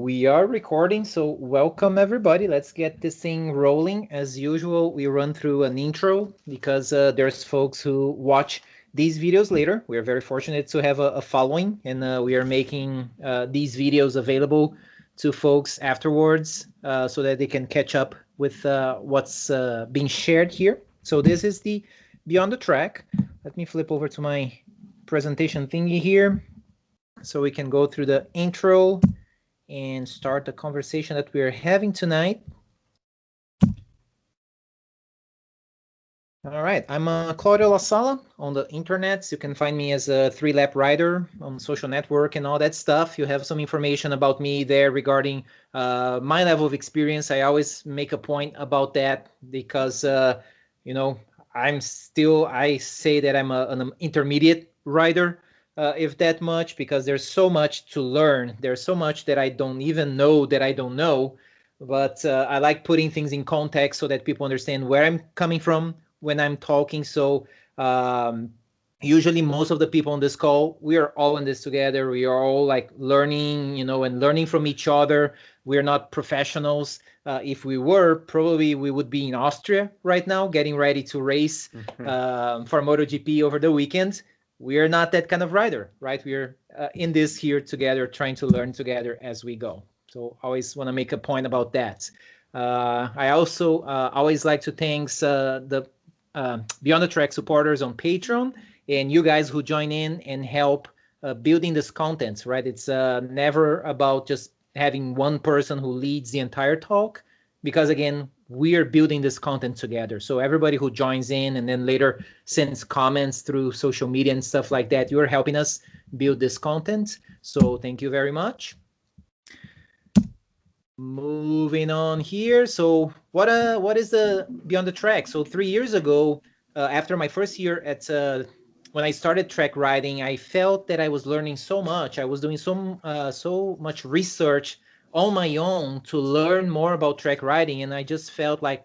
We are recording, so welcome everybody. Let's get this thing rolling. As usual, we run through an intro because there's folks who watch these videos later. We are very fortunate to have a following, and we are making these videos available to folks afterwards so that they can catch up with what's being shared here. So this is the Beyond the Track. Let me flip over to my presentation thingy here so we can go through the intro and start the conversation that we are having tonight. All right, I'm Claudio La Sala on the internet. You can find me as a 3-lap rider on social network and all that stuff. You have some information about me there regarding my level of experience. I always make a point about that because, I say that I'm an intermediate rider, if that much, because there's so much to learn. There's so much that I don't even know that I don't know. But I like putting things in context so that people understand where I'm coming from when I'm talking. So usually most of the people on this call, we are all in this together. We are all like learning, and learning from each other. We're not professionals. If we were, probably we would be in Austria right now, getting ready to race for MotoGP over the weekend. We are not that kind of rider, right? We're in this here together, trying to learn together as we go. So always want to make a point about that. I also always like to thank the Beyond the Track supporters on Patreon and you guys who join in and help building this content, right? It's never about just having one person who leads the entire talk, because again, we are building this content together. So everybody who joins in and then later sends comments through social media and stuff like that, you're helping us build this content. So thank you very much. Moving on here. So what is the Beyond the Track? So 3 years ago, after my first year at when I started track riding, I felt that I was learning so much. I was doing so much research on my own to learn more about track riding, and I just felt like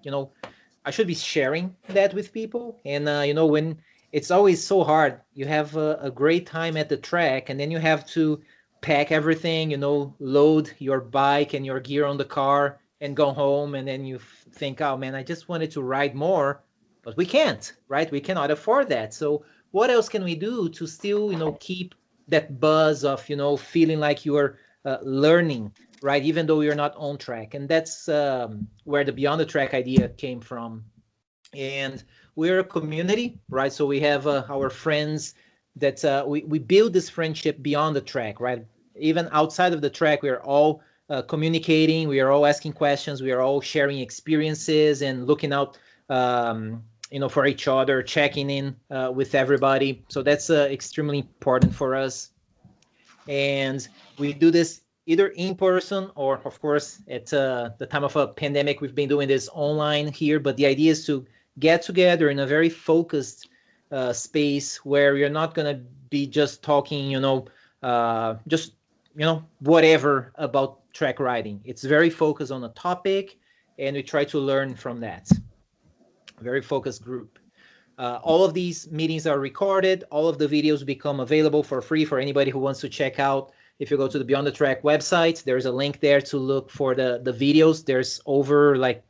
I should be sharing that with people. And when it's always so hard, you have a great time at the track, and then you have to pack everything, load your bike and your gear on the car and go home. And then you think, oh man, I just wanted to ride more, but we can't, right? We cannot afford that. So what else can we do to still, keep that buzz of, feeling like you are learning, right? Even though you're not on track. And that's where the Beyond the Track idea came from. And we're a community, right? So we have our friends that we build this friendship beyond the track, right? Even outside of the track, we are all communicating, we are all asking questions, we are all sharing experiences and looking out, for each other, checking in with everybody. So that's extremely important for us. And we do this either in person or, of course, at the time of a pandemic, we've been doing this online here. But the idea is to get together in a very focused space where you're not going to be just talking, whatever about track riding. It's very focused on a topic, and we try to learn from that. Very focused group. All of these meetings are recorded. All of the videos become available for free for anybody who wants to check out. If you go to the Beyond the Track website, there's a link there to look for the videos. There's over I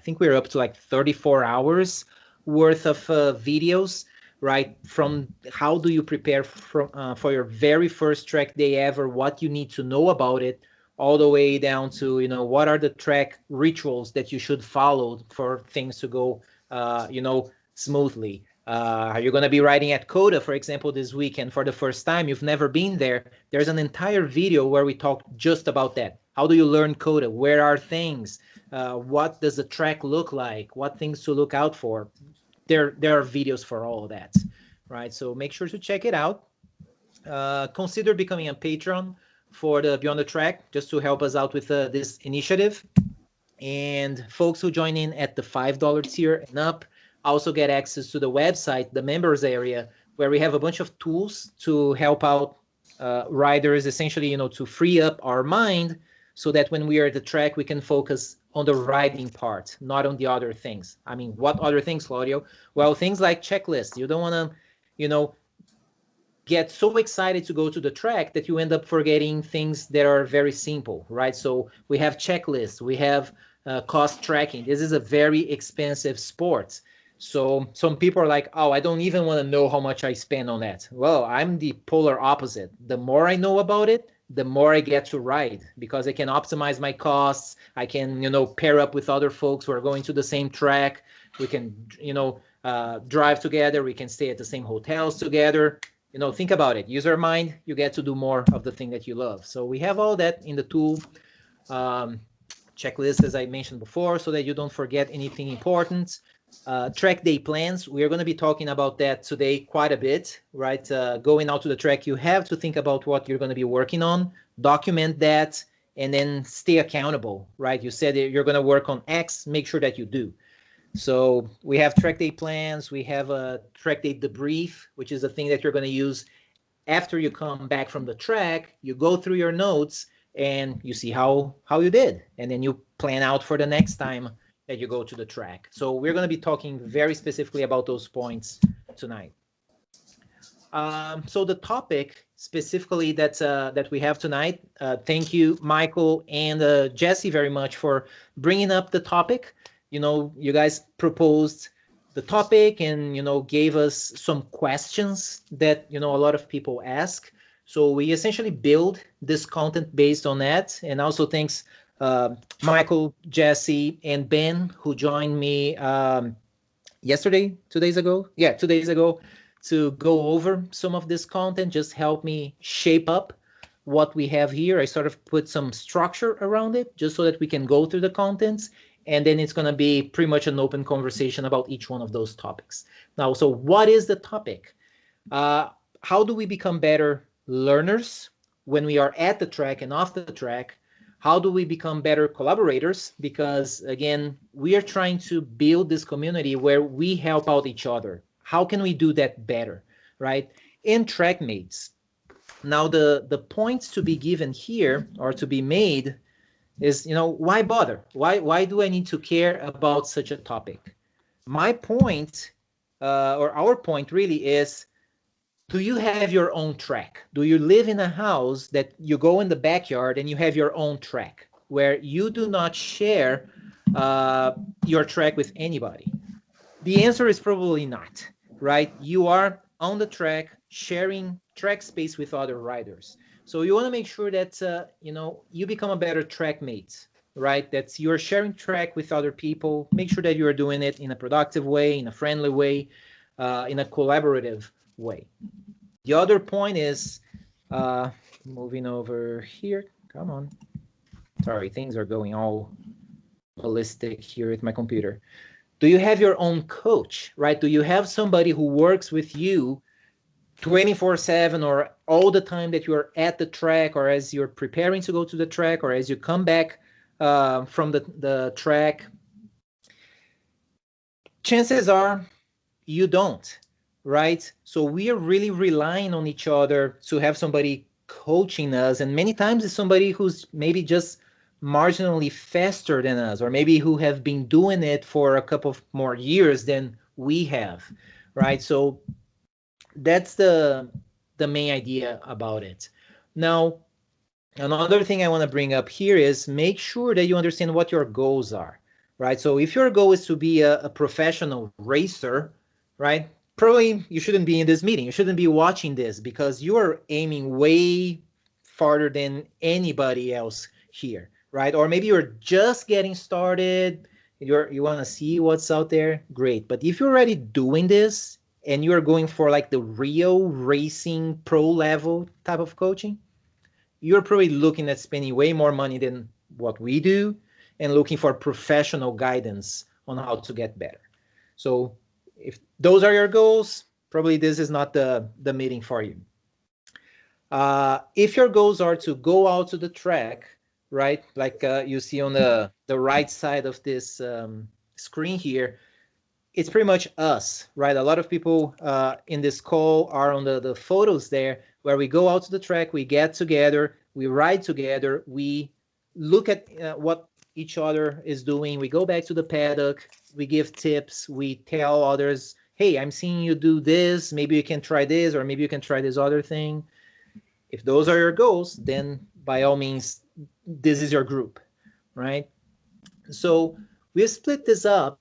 think we're up to 34 hours worth of videos, right? From how do you prepare for your very first track day ever, what you need to know about it, all the way down to, what are the track rituals that you should follow for things to go, smoothly. Are you going to be riding at Coda, for example, this weekend for the first time? You've never been there. There's an entire video where we talk just about that. How do you learn Coda? Where are things? What does the track look like? What things to look out for? There are videos for all of that, right? So make sure to check it out. Consider becoming a patron for the Beyond the Track just to help us out with this initiative. And folks who join in at the $5 tier and up also get access to the website, the members area, where we have a bunch of tools to help out riders, essentially, to free up our mind so that when we are at the track, we can focus on the riding part, not on the other things. I mean, what other things, Claudio? Well, things like checklists. You don't want to, get so excited to go to the track that you end up forgetting things that are very simple, right? So we have checklists, we have cost tracking. This is a very expensive sport. So some people are like, oh, I don't even want to know how much I spend on that. Well, I'm the polar opposite. The more I know about it, the more I get to ride, because I can optimize my costs. I can, pair up with other folks who are going to the same track. We can, drive together. We can stay at the same hotels together. Think about it. Use your mind. You get to do more of the thing that you love. So we have all that in the tool. Checklist, as I mentioned before, so that you don't forget anything important. Track day plans. We are going to be talking about that today quite a bit, right? Going out to the track, you have to think about what you're going to be working on, document that, and then stay accountable, right? You said you're going to work on X, make sure that you do. So we have track day plans. We have a track day debrief, which is a thing that you're going to use after you come back from the track. You go through your notes and you see how you did, and then you plan out for the next time that you go to the track. So we're going to be talking very specifically about those points tonight. So the topic specifically that we have tonight, thank you, Michael and Jesse, very much for bringing up the topic. You guys proposed the topic and, gave us some questions that, a lot of people ask. So we essentially build this content based on that. And also thanks, Michael, Jesse, and Ben, who joined me yesterday, 2 days ago. Yeah, 2 days ago, to go over some of this content, just help me shape up what we have here. I sort of put some structure around it just so that we can go through the contents. And then it's going to be pretty much an open conversation about each one of those topics. Now, so what is the topic? How do we become better learners when we are at the track and off the track? How do we become better collaborators? Because again, we are trying to build this community where we help out each other. How can we do that better, right? And trackmates. Now, the points to be given here or to be made is, why bother? Why do I need to care about such a topic? My point, or our point really is, do you have your own track? Do you live in a house that you go in the backyard and you have your own track where you do not share your track with anybody? The answer is probably not, right? You are on the track sharing track space with other riders. So you want to make sure that, you become a better trackmate, right? That's you're sharing track with other people. Make sure that you're doing it in a productive way, in a friendly way, in a collaborative way. The other point is, moving over here. Come on. Sorry, things are going all ballistic here with my computer. Do you have your own coach, right? Do you have somebody who works with you 24/7 or all the time that you're at the track, or as you're preparing to go to the track, or as you come back from the track? Chances are you don't, right? So we are really relying on each other to have somebody coaching us. And many times it's somebody who's maybe just marginally faster than us, or maybe who have been doing it for a couple of more years than we have, right? So that's the main idea about it. Now, another thing I want to bring up here is make sure that you understand what your goals are, right? So if your goal is to be a professional racer, right, probably you shouldn't be in this meeting. You shouldn't be watching this because you are aiming way farther than anybody else here, right? Or maybe you're just getting started. You want to see what's out there. Great. But if you're already doing this and you're going for like the real racing pro level type of coaching, you're probably looking at spending way more money than what we do and looking for professional guidance on how to get better. So if those are your goals, probably this is not the meeting for you. If your goals are to go out to the track, right, like you see on the right side of this screen here, it's pretty much us, right? A lot of people in this call are on the photos there where we go out to the track, we get together, we ride together, we look at what each other is doing, we go back to the paddock, we give tips, we tell others, hey, I'm seeing you do this, maybe you can try this, or maybe you can try this other thing. If those are your goals, then by all means, this is your group, right? So we split this up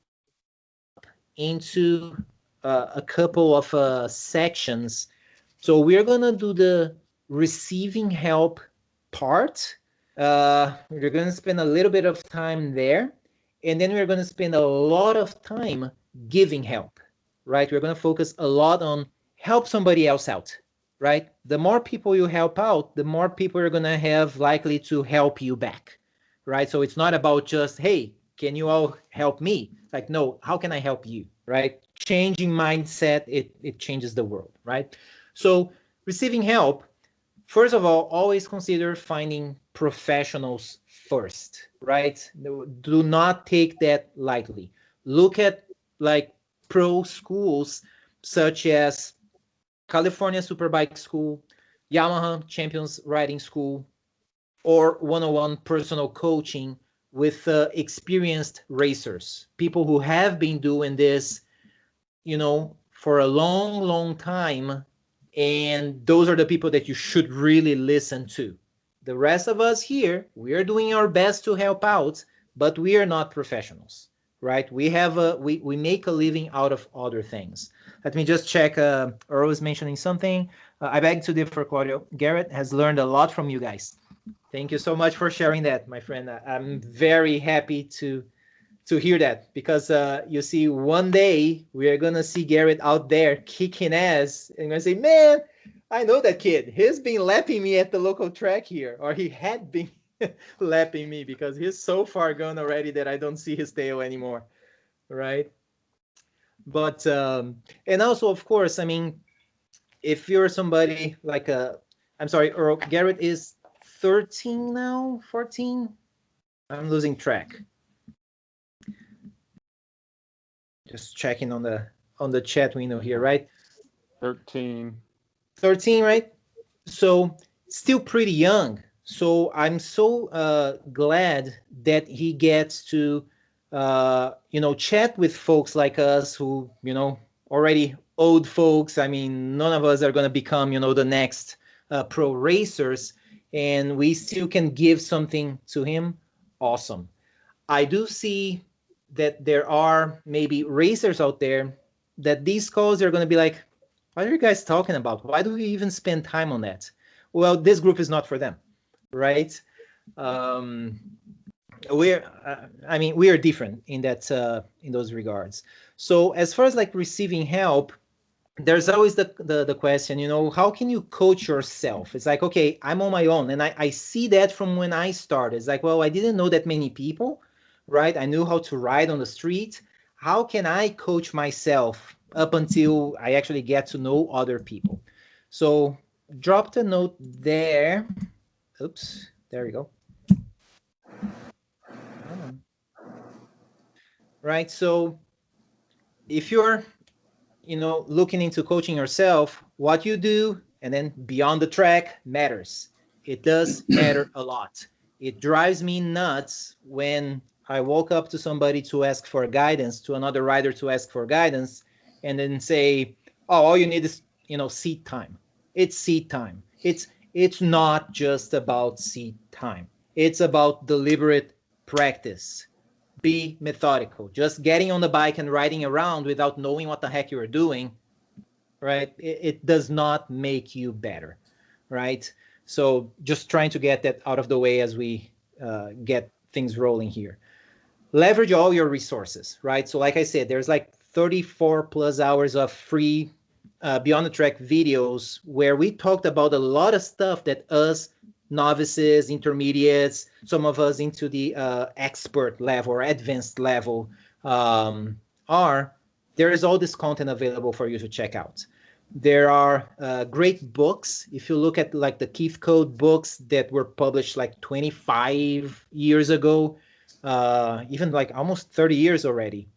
into a couple of sections. So we're gonna do the receiving help part. We're gonna spend a little bit of time there, and then we're gonna spend a lot of time giving help, right? We're gonna focus a lot on help somebody else out, right? The more people you help out, the more people you're gonna have likely to help you back, right? So it's not about just, hey, can you all help me? Like, no, how can I help you, right? Changing mindset, it changes the world, right? So receiving help, first of all, always consider finding professionals first, right? Do not take that lightly. Look at like pro schools such as California Superbike School, Yamaha Champions Riding School, or one-on-one personal coaching with experienced racers, people who have been doing this, for a long, long time. And those are the people that you should really listen to. The rest of us here, we are doing our best to help out, but we are not professionals, right? We make a living out of other things. Let me just check. Earl is mentioning something. I beg to differ, Claudio. Garrett has learned a lot from you guys. Thank you so much for sharing that, my friend. I'm very happy to hear that, because you see, one day we are gonna see Garrett out there kicking ass and gonna say, man, I know that kid. He's been lapping me at the local track here, or he had been lapping me, because he's so far gone already that I don't see his tail anymore, right? But and also, of course, I mean, if you're somebody like I'm sorry, Earl, Garrett is 13 now, 14. I'm losing track. Just checking on the chat window here, right? 13. 13, right? So still pretty young. So I'm so glad that he gets to chat with folks like us who, already old folks. I mean, none of us are going to become, the next pro racers, and we still can give something to him. Awesome. I do see that there are maybe racers out there that these calls are going to be like, what are you guys talking about? Why do we even spend time on that? Well, this group is not for them, right? Um, we are different in that, in those regards. So as far as like receiving help, there's always the question, how can you coach yourself? It's like, okay, I'm on my own, and I see that from when I started. It's like, well, I didn't know that many people, right? I knew how to ride on the street. How can I coach myself up until I actually get to know other people? So dropped a note there. Oops, there we go. Right. So if you're looking into coaching yourself, what you do and then beyond the track matters. It does matter a lot. It drives me nuts when I walk up to somebody to ask for guidance, to another rider to ask for guidance, and then say, oh, all you need is seat time. It's seat time. It's not just about seat time. It's about deliberate practice. Be methodical. Just getting on the bike and riding around without knowing what the heck you're doing, right? It does not make you better, right? So just trying to get that out of the way as we get things rolling here. Leverage all your resources, right? So like I said, there's like 34 plus hours of free Beyond the Track videos where we talked about a lot of stuff that us novices, intermediates, some of us into the expert level or advanced level are. There is all this content available for you to check out. There are great books. If you look at like the Keith Code books that were published like 25 years ago, even like almost 30 years already,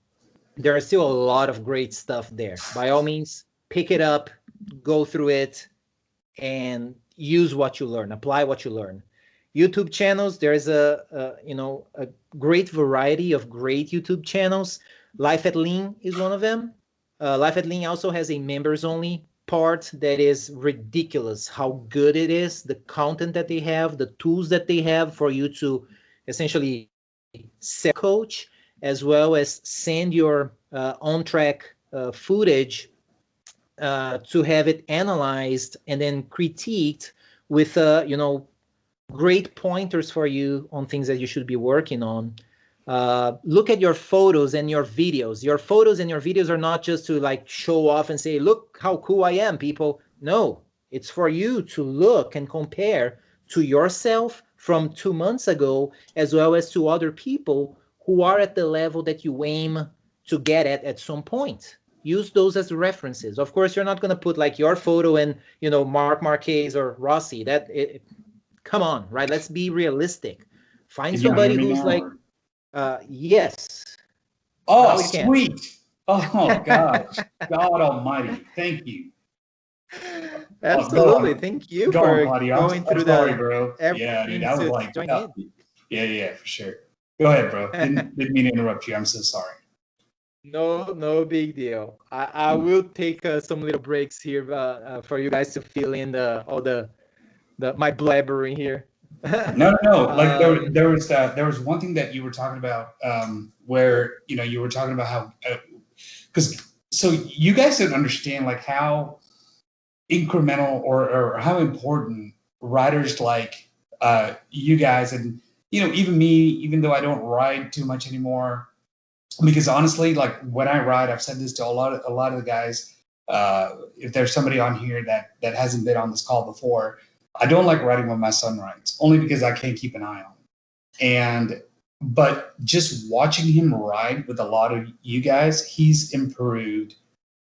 there is still a lot of great stuff there. By all means, pick it up, go through it, and use what you learn, apply what you learn. YouTube channels, there's a great variety of great YouTube channels. Life at Lean is one of them. Life at Lean also has a members only part that is ridiculous how good it is, the content that they have, the tools that they have for you to essentially coach, as well as send your on track footage to have it analyzed and then critiqued with great pointers for you on things that you should be working on. Look at your photos and your videos. Your photos and your videos are not just to like show off and say, look how cool I am, people. No, it's for you to look and compare to yourself from 2 months ago, as well as to other people who are at the level that you aim to get at some point. Use those as references. Of course, you're not going to put like your photo and, Mark Marquez or Rossi. Come on, right? Let's be realistic. Find Can y'all hear somebody me who's now? like, yes. Oh, Now you can. sweet. Oh, gosh. God almighty. Thank you. Absolutely. Thank you Go on, for buddy. going I'm through sorry, the bro. Yeah, dude. everything I was to like, join in. yeah, for sure. Go ahead, bro. Didn't mean to interrupt you. I'm so sorry. No big deal. I will take some little breaks here for you guys to fill in all the my blabbering here. No. Like um, there was one thing that you were talking about where you were talking about how because so you guys don't understand like how incremental or how important writers like you guys and even me, even though I don't ride too much anymore, because honestly, like when I ride, I've said this to a lot of the guys. If there's somebody on here that hasn't been on this call before, I don't like riding when my son rides, only because I can't keep an eye on him. And but just watching him ride with a lot of you guys, he's improved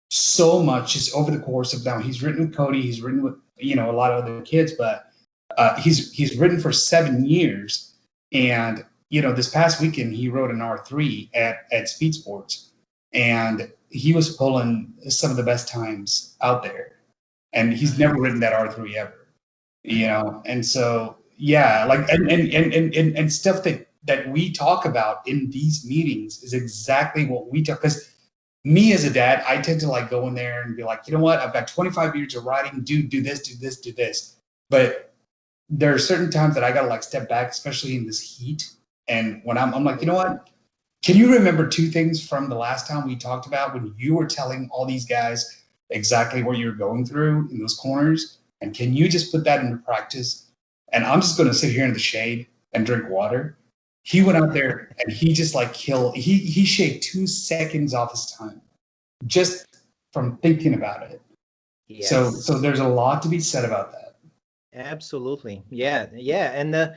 so much just over the course of now. He's ridden with Cody, he's ridden with a lot of other kids, but he's ridden for 7 years, and this past weekend he rode an R3 at Speed Sports, and he was pulling some of the best times out there, and he's never ridden that R3 ever, and so yeah, like and stuff that we talk about in these meetings is exactly what we talk, because me as a dad, I tend to like go in there and be like, you know what, I've got 25 years of riding, do this, do this, do this. But there are certain times that I gotta like step back, especially in this heat. And when I'm like, you know what? Can you remember two things from the last time we talked about when you were telling all these guys exactly what you're going through in those corners? And can you just put that into practice? And I'm just gonna sit here in the shade and drink water. He went out there and he just like he shaved 2 seconds off his time just from thinking about it. yes. So there's a lot to be said about that. Absolutely. Yeah. And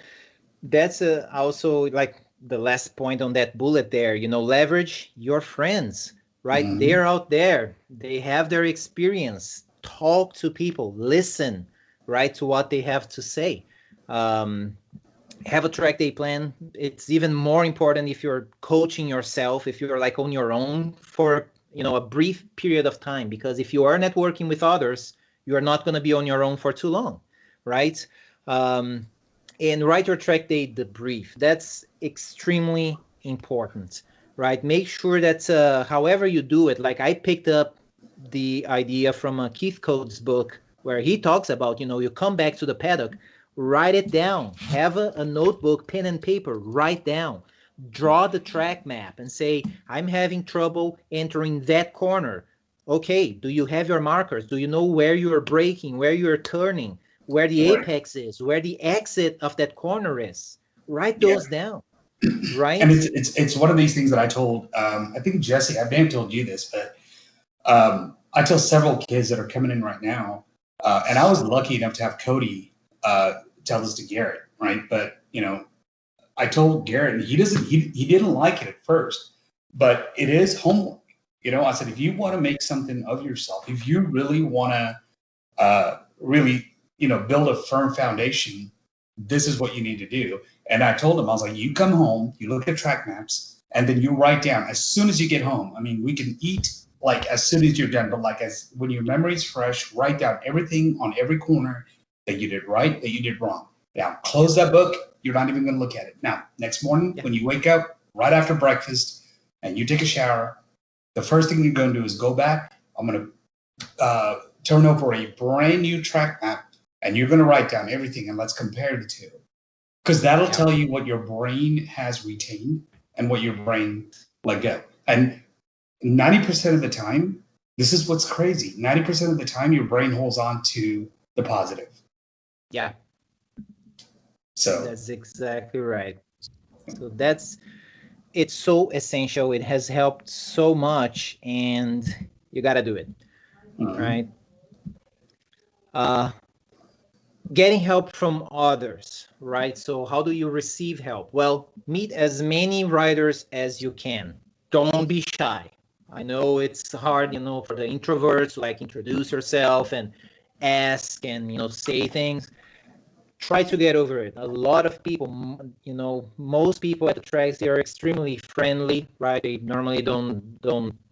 that's also like the last point on that bullet there. Leverage your friends, right? Mm-hmm. They're out there. They have their experience. Talk to people. Listen, right, to what they have to say. Have a track day plan. It's even more important if you're coaching yourself, if you're like on your own for a brief period of time, because if you are networking with others, you're not going to be on your own for too long, right? And write your track day debrief. That's extremely important, right? Make sure that however you do it, like I picked up the idea from Keith Code's book where he talks about, you come back to the paddock, write it down, have a notebook, pen and paper, write down, draw the track map and say, I'm having trouble entering that corner. Okay, do you have your markers? Do you know where you're braking, where you're turning, where the Right. apex is, where the exit of that corner is? Write Yeah. those down, right? And it's one of these things that I told I think Jesse, I may have told you this, but I tell several kids that are coming in right now, and I was lucky enough to have Cody tell this to Garrett, right? But I told Garrett, and he didn't like it at first, but it is homework. I said, if you want to make something of yourself, if you really want to really build a firm foundation, this is what you need to do. And I told him, I was like, you come home, you look at track maps, and then you write down as soon as you get home. I mean, we can eat like as soon as you're done, but like as when your memory's fresh, write down everything on every corner that you did right, that you did wrong. Now, close that book. You're not even going to look at it. Now, next morning when you wake up, right after breakfast, and you take a shower, the first thing you're going to do is go back I'm going to turn over a brand new track map, and you're going to write down everything, and let's compare the two. Because that'll tell you what your brain has retained and what your brain let go. And 90% of the time, this is what's crazy. 90% of the time, your brain holds on to the positive. Yeah. So that's exactly right. So it's so essential. It has helped so much, and you got to do it, right? Getting help from others, right? So how do you receive help? Well, meet as many writers as you can. Don't be shy. I know it's hard, for the introverts, like introduce yourself and ask and, say things. Try to get over it. A lot of people, most people at the tracks, they are extremely friendly, right? They normally don't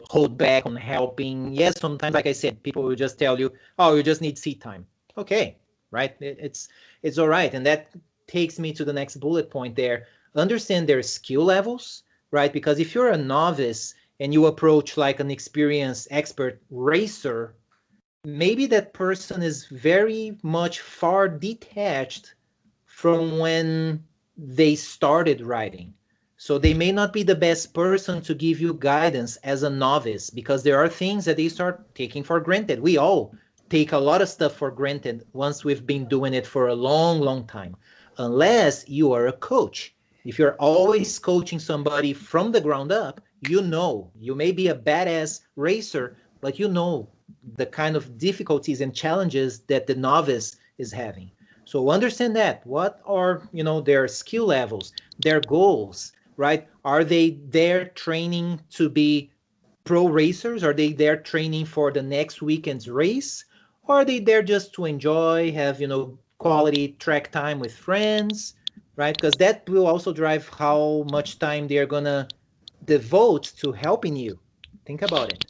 hold back on helping. Yes, sometimes, like I said, people will just tell you, oh, you just need seat time. Okay, right? It's all right. And that takes me to the next bullet point there. Understand their skill levels, right? Because if you're a novice and you approach like an experienced expert racer, maybe that person is very much far detached from when they started writing. So they may not be the best person to give you guidance as a novice, because there are things that they start taking for granted. We all take a lot of stuff for granted once we've been doing it for a long, long time, unless you are a coach. If you're always coaching somebody from the ground up, you may be a badass racer, but the kind of difficulties and challenges that the novice is having. So understand that. What are, their skill levels, their goals, right? Are they there training to be pro racers? Are they there training for the next weekend's race? Or are they there just to enjoy, have, quality track time with friends, right? Because that will also drive how much time they're going to devote to helping you. Think about it.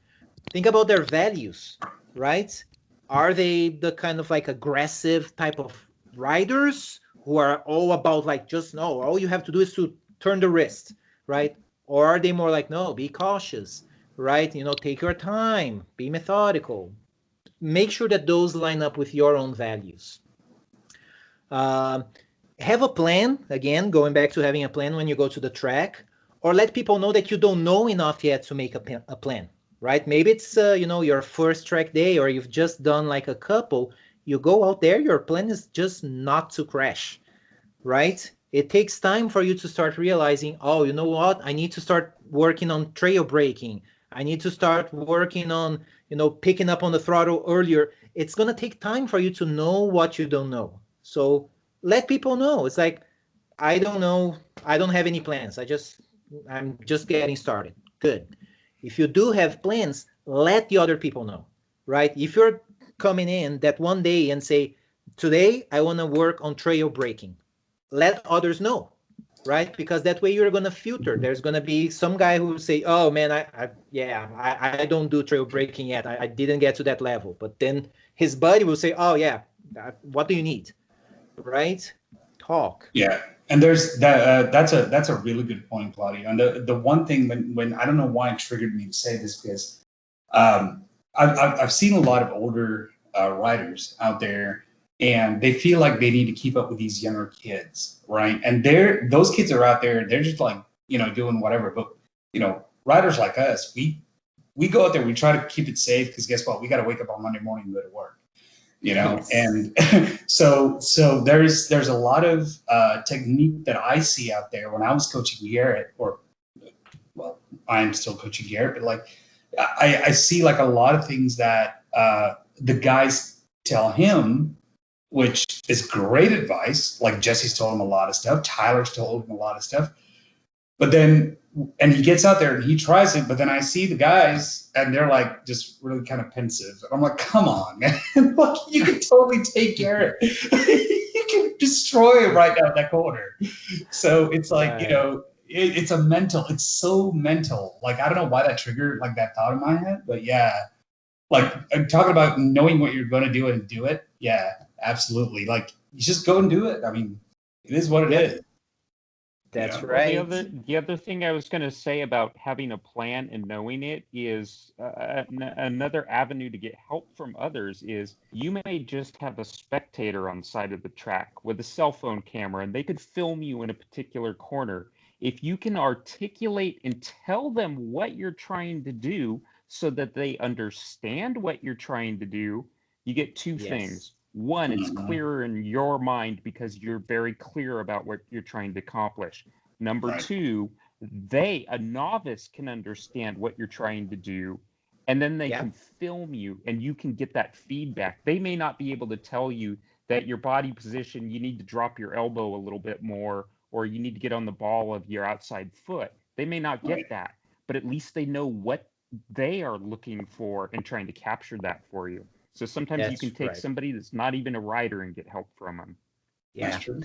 Think about their values, right? Are they the kind of like aggressive type of riders who are all about like, just no, all you have to do is to turn the wrist, right? Or are they more like, no, be cautious, right? Take your time, be methodical. Make sure that those line up with your own values. Um, have a plan, again, going back to having a plan when you go to the track, or let people know that you don't know enough yet to make a plan, right? Maybe it's, your first track day, or you've just done like a couple. You go out there, your plan is just not to crash, right? It takes time for you to start realizing, oh, you know what? I need to start working on trail braking. I need to start working on, picking up on the throttle earlier. It's going to take time for you to know what you don't know. So let people know. It's like, I don't know. I don't have any plans. I'm just getting started. Good. If you do have plans, let the other people know, right? If you're coming in that one day and say, today I want to work on trail braking, let others know, right? Because that way you're going to filter. There's going to be some guy who will say, oh man, I don't do trail braking yet. I didn't get to that level. But then his buddy will say, oh yeah, what do you need, right? Talk. yeah, and there's that. That's a really good point, Claudio. And the one thing when I don't know why it triggered me to say this, because um, I've seen a lot of older writers out there, and they feel like they need to keep up with these younger kids, right? And those kids are out there. They're just like doing whatever. But writers like us, we go out there. We try to keep it safe, because guess what? We got to wake up on Monday morning and go to work. Yes. And so there's a lot of technique that I see out there when I was coaching Garrett, or well, I'm still coaching Garrett, but like I see like a lot of things that the guys tell him, which is great advice. Like Jesse's told him a lot of stuff, Tyler's told him a lot of stuff, but then, and he gets out there and he tries it, but then I see the guys and they're like just really kind of pensive. I'm like, come on, man. Look, you can totally take Garrett. You can destroy him right down that corner. So it's like, it's it's so mental. Like, I don't know why that triggered like that thought in my head, but yeah, like I'm talking about knowing what you're going to do and do it. Yeah, absolutely. Like, you just go and do it. I mean, it is what it is. That's Well, right. the other thing I was going to say about having a plan and knowing it is another avenue to get help from others is you may just have a spectator on the side of the track with a cell phone camera and they could film you in a particular corner. If you can articulate and tell them what you're trying to do so that they understand what you're trying to do, you get two Yes. things. One, it's Mhm. clearer in your mind because you're very clear about what you're trying to accomplish. Number Right. two, a novice can understand what you're trying to do, and then they Yeah. can film you and you can get that feedback. They may not be able to tell you that your body position, you need to drop your elbow a little bit more, or you need to get on the ball of your outside foot. They may not Right. get that, but at least they know what they are looking for and trying to capture that for you. So sometimes you can That's take right. somebody that's not even a rider and get help from them. That's Yeah. true.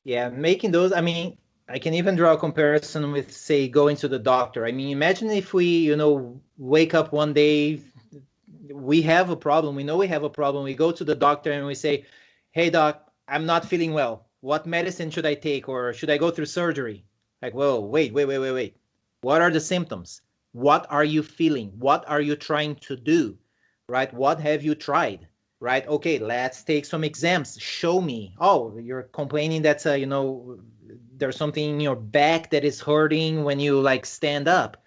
Yeah. Making those, I mean, I can even draw a comparison with, say, going to the doctor. I mean, imagine if we, wake up one day, we have a problem. We know we have a problem. We go to the doctor and we say, "Hey, doc, I'm not feeling well. What medicine should I take, or should I go through surgery?" Like, whoa, wait, wait, wait, wait, wait. What are the symptoms? What are you feeling? What are you trying to do? Right? What have you tried? Right? Okay, let's take some exams. Show me. Oh, you're complaining that there's something in your back that is hurting when you like stand up.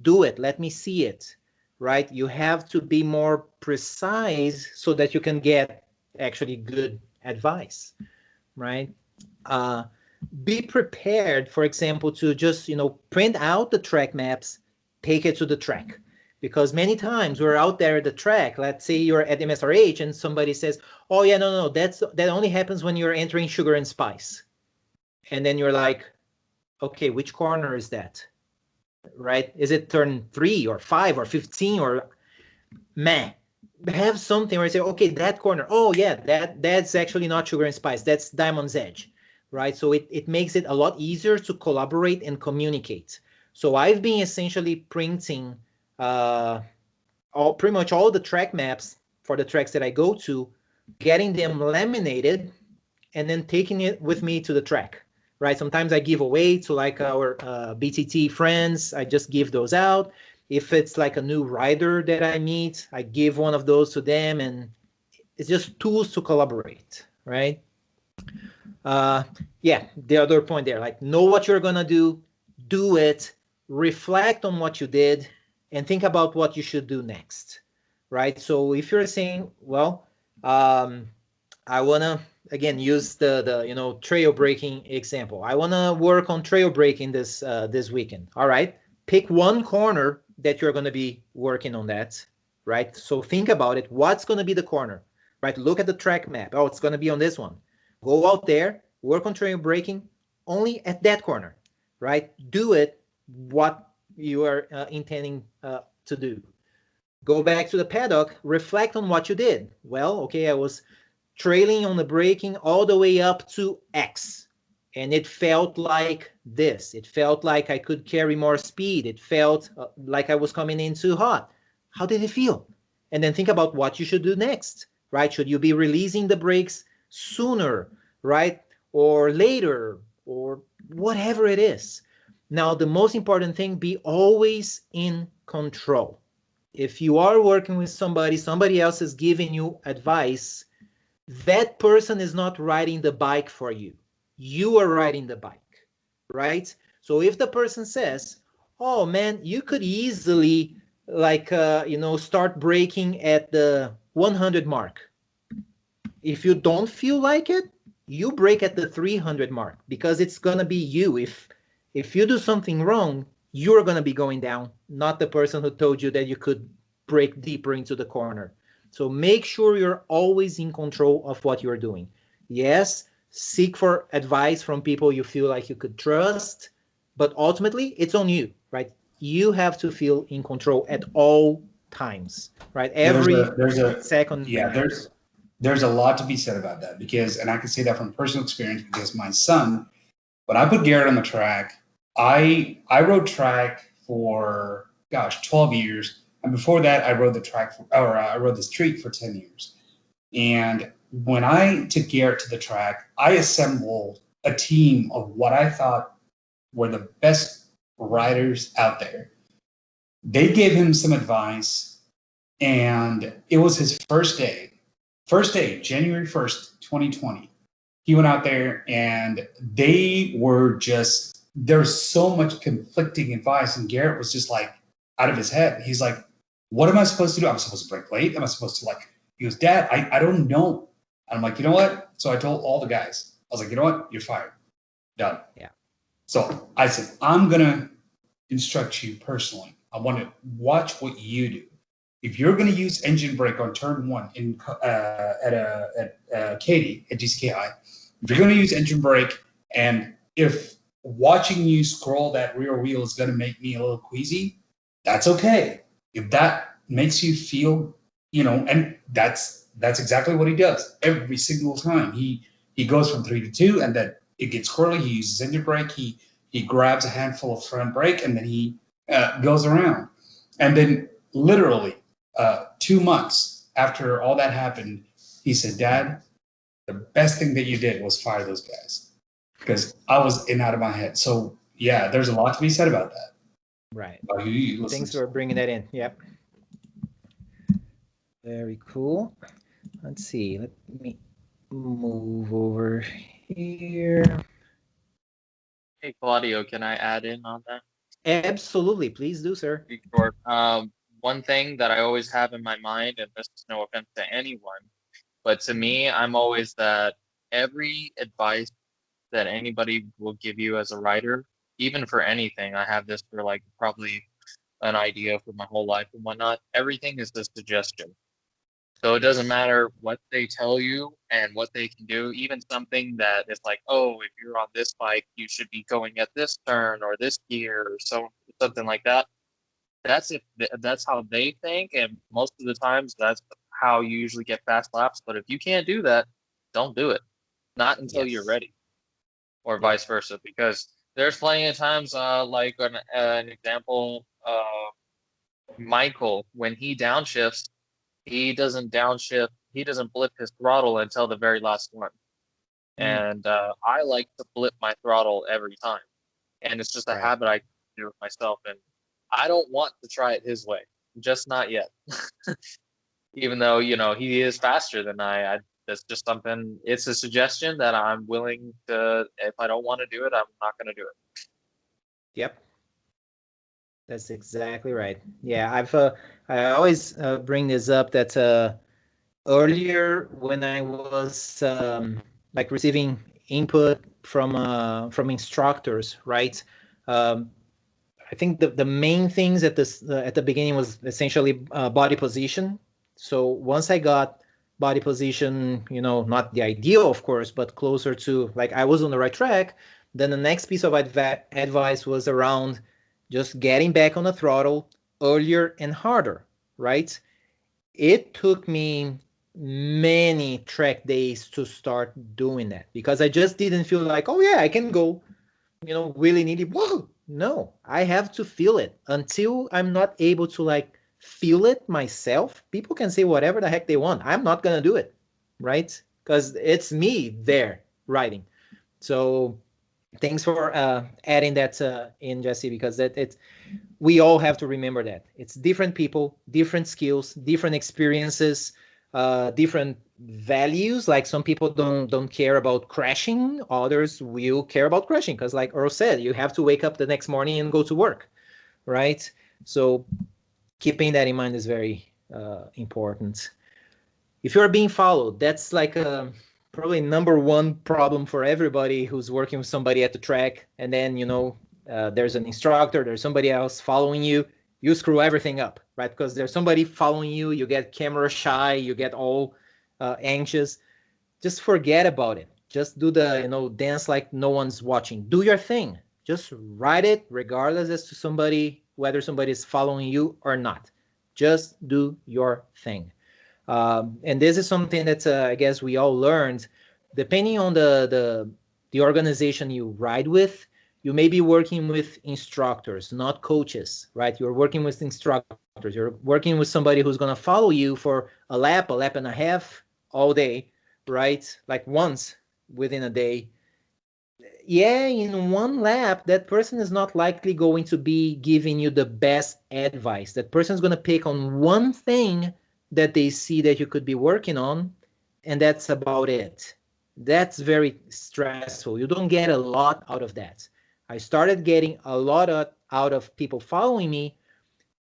Do it. Let me see it. Right? You have to be more precise so that you can get actually good advice. Right? Uh, be prepared, for example, to just print out the track maps, take it to the track, because many times we're out there at the track. Let's say you're at MSRH and somebody says, "Oh yeah, no, no, that only happens when you're entering sugar and spice," and then you're like, "Okay, which corner is that? Right? Is it turn 3 or 5 or 15 or meh?" Have something where you say, okay, that corner, oh yeah, that's actually not sugar and spice, that's Diamond's Edge, right? So it makes it a lot easier to collaborate and communicate. So I've been essentially printing pretty much all the track maps for the tracks that I go to, getting them laminated, and then taking it with me to the track, right? Sometimes I give away to like our BTT friends. I just give those out. If it's like a new rider that I meet, I give one of those to them, and it's just tools to collaborate, right? Uh, yeah, the other point there, like know what you're gonna do it, reflect on what you did, and think about what you should do next, right? So if you're saying, well, um, I wanna again use the trail breaking example. I wanna work on trail breaking this weekend. All right, pick one corner that you're gonna be working on that, right? So think about it. What's gonna be the corner, right? Look at the track map. Oh, it's gonna be on this one. Go out there, work on trail breaking only at that corner, right? Do it what you are intending to do. Go back to the paddock, reflect on what you did. Well, okay, I was trailing on the braking all the way up to X. And it felt like this. It felt like I could carry more speed. It felt like I was coming in too hot. How did it feel? And then think about what you should do next, right? Should you be releasing the brakes sooner, right? Or later, or whatever it is. Now, the most important thing, be always in control. If you are working with somebody else is giving you advice, that person is not riding the bike for you. You are riding the bike, right? So if the person says, "Oh man, you could easily like start braking at the 100 mark." If you don't feel like it, you brake at the 300 mark, because it's going to be you. If you do something wrong, you're going to be going down, not the person who told you that you could brake deeper into the corner. So make sure you're always in control of what you're doing. Yes, seek for advice from people you feel like you could trust, but ultimately it's on you, right? You have to feel in control at all times, right? There's Every a there's a second yeah matters. there's a lot to be said about that, because, and I can say that from personal experience, because my son, when I put Garrett on the track, I rode track for, gosh, 12 years, and before that I rode the track I rode the street for 10 years. And when I took Garrett to the track, I assembled a team of what I thought were the best riders out there. They gave him some advice, and it was his first day. First day, January 1st, 2020. He went out there and they were just, there's so much conflicting advice. And Garrett was just like out of his head. He's like, what am I supposed to do? I'm supposed to break late? Am I supposed to like, he goes, Dad, I don't know. And I'm like, you know what? So I told all the guys, I was like, you know what? You're fired. Done. Yeah. So I said, I'm going to instruct you personally. I want to watch what you do. If you're going to use engine brake on turn one at Katy at DCKI, if you're going to use engine brake, and if watching you scroll that rear wheel is going to make me a little queasy, that's okay. If that makes you feel, and that's exactly what he does every single time. He goes from 3 to 2, and then it gets squirrely. He uses engine brake. He grabs a handful of front brake, and then he goes around. And then literally 2 months after all that happened, he said, Dad, the best thing that you did was fire those guys, because I was in out of my head. So yeah, there's a lot to be said about that. Right. You Thanks for bringing that in. Yep. Very cool. Let's see. Let me move over here. Hey, Claudio, can I add in on that? Absolutely. Please do, sir. Be short. One thing that I always have in my mind, and this is no offense to anyone, but to me, I'm always that every advice that anybody will give you as a writer, even for anything, I have this for like probably an idea for my whole life and whatnot. Everything is a suggestion. So it doesn't matter what they tell you and what they can do, even something that is like, oh, if you're on this bike, you should be going at this turn or this gear or something like that. That's how they think, and most of the times that's how you usually get fast laps. But if you can't do that, don't do it. Not until you're ready, or vice versa. Because there's plenty of times, like an example, Michael, when he downshifts, he doesn't downshift, he doesn't blip his throttle until the very last one. And I like to blip my throttle every time, and it's just a habit I do with myself. And I don't want to try it his way, just not yet. Even though he is faster than I. That's just something. It's a suggestion that I'm willing to. If I don't want to do it, I'm not going to do it. Yep. That's exactly right. Yeah, I always bring this up that earlier when I was like receiving input from instructors, right? I think the main things at the beginning was essentially body position. So once I got body position, not the ideal, of course, but closer to like I was on the right track, then the next piece of advice was around just getting back on the throttle earlier and harder, right? It took me many track days to start doing that because I just didn't feel like, oh yeah, I can go, willy-nilly. Whoa, no, I have to feel it. Until I'm not able to like feel it myself, people can say whatever the heck they want. I'm not gonna do it, right? Because it's me there writing. So thanks for adding that in, Jesse, because we all have to remember that it's different people, different skills, different experiences, different values. Like some people don't care about crashing, others will care about crashing because, like Earl said, you have to wake up the next morning and go to work, right? So keeping that in mind is very important. If you're being followed, that's like probably number one problem for everybody who's working with somebody at the track, and then there's an instructor, there's somebody else following you, you screw everything up, right? Because there's somebody following you, you get camera shy, you get all anxious. Just forget about it. Just do the dance like no one's watching. Do your thing. Just write it regardless as to whether somebody is following you or not. Just do your thing. And this is something that I guess we all learned. Depending on the organization you ride with, you may be working with instructors, not coaches, right? You're working with instructors. You're working with somebody who's going to follow you for a lap and a half all day, right? Like once within a day. yeah, in one lap, that person is not likely going to be giving you the best advice. That person is going to pick on one thing that they see that you could be working on, and that's about it. That's very stressful. You don't get a lot out of that. I started getting a lot out of people following me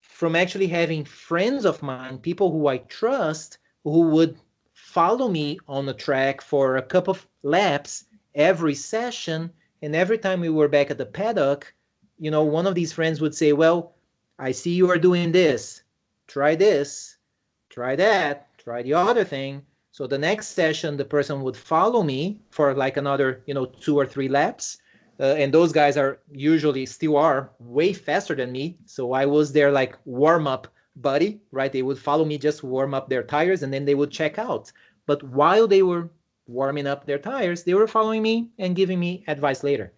from actually having friends of mine, people who I trust, who would follow me on the track for a couple of laps every session. And every time we were back at the paddock, one of these friends would say, well, I see you are doing this, try that, try the other thing. So the next session, the person would follow me for like another, 2 or 3 laps. And those guys are usually still are way faster than me. So I was their like warm up buddy, right? They would follow me just warm up their tires and then they would check out. But while they were warming up their tires, they were following me and giving me advice later.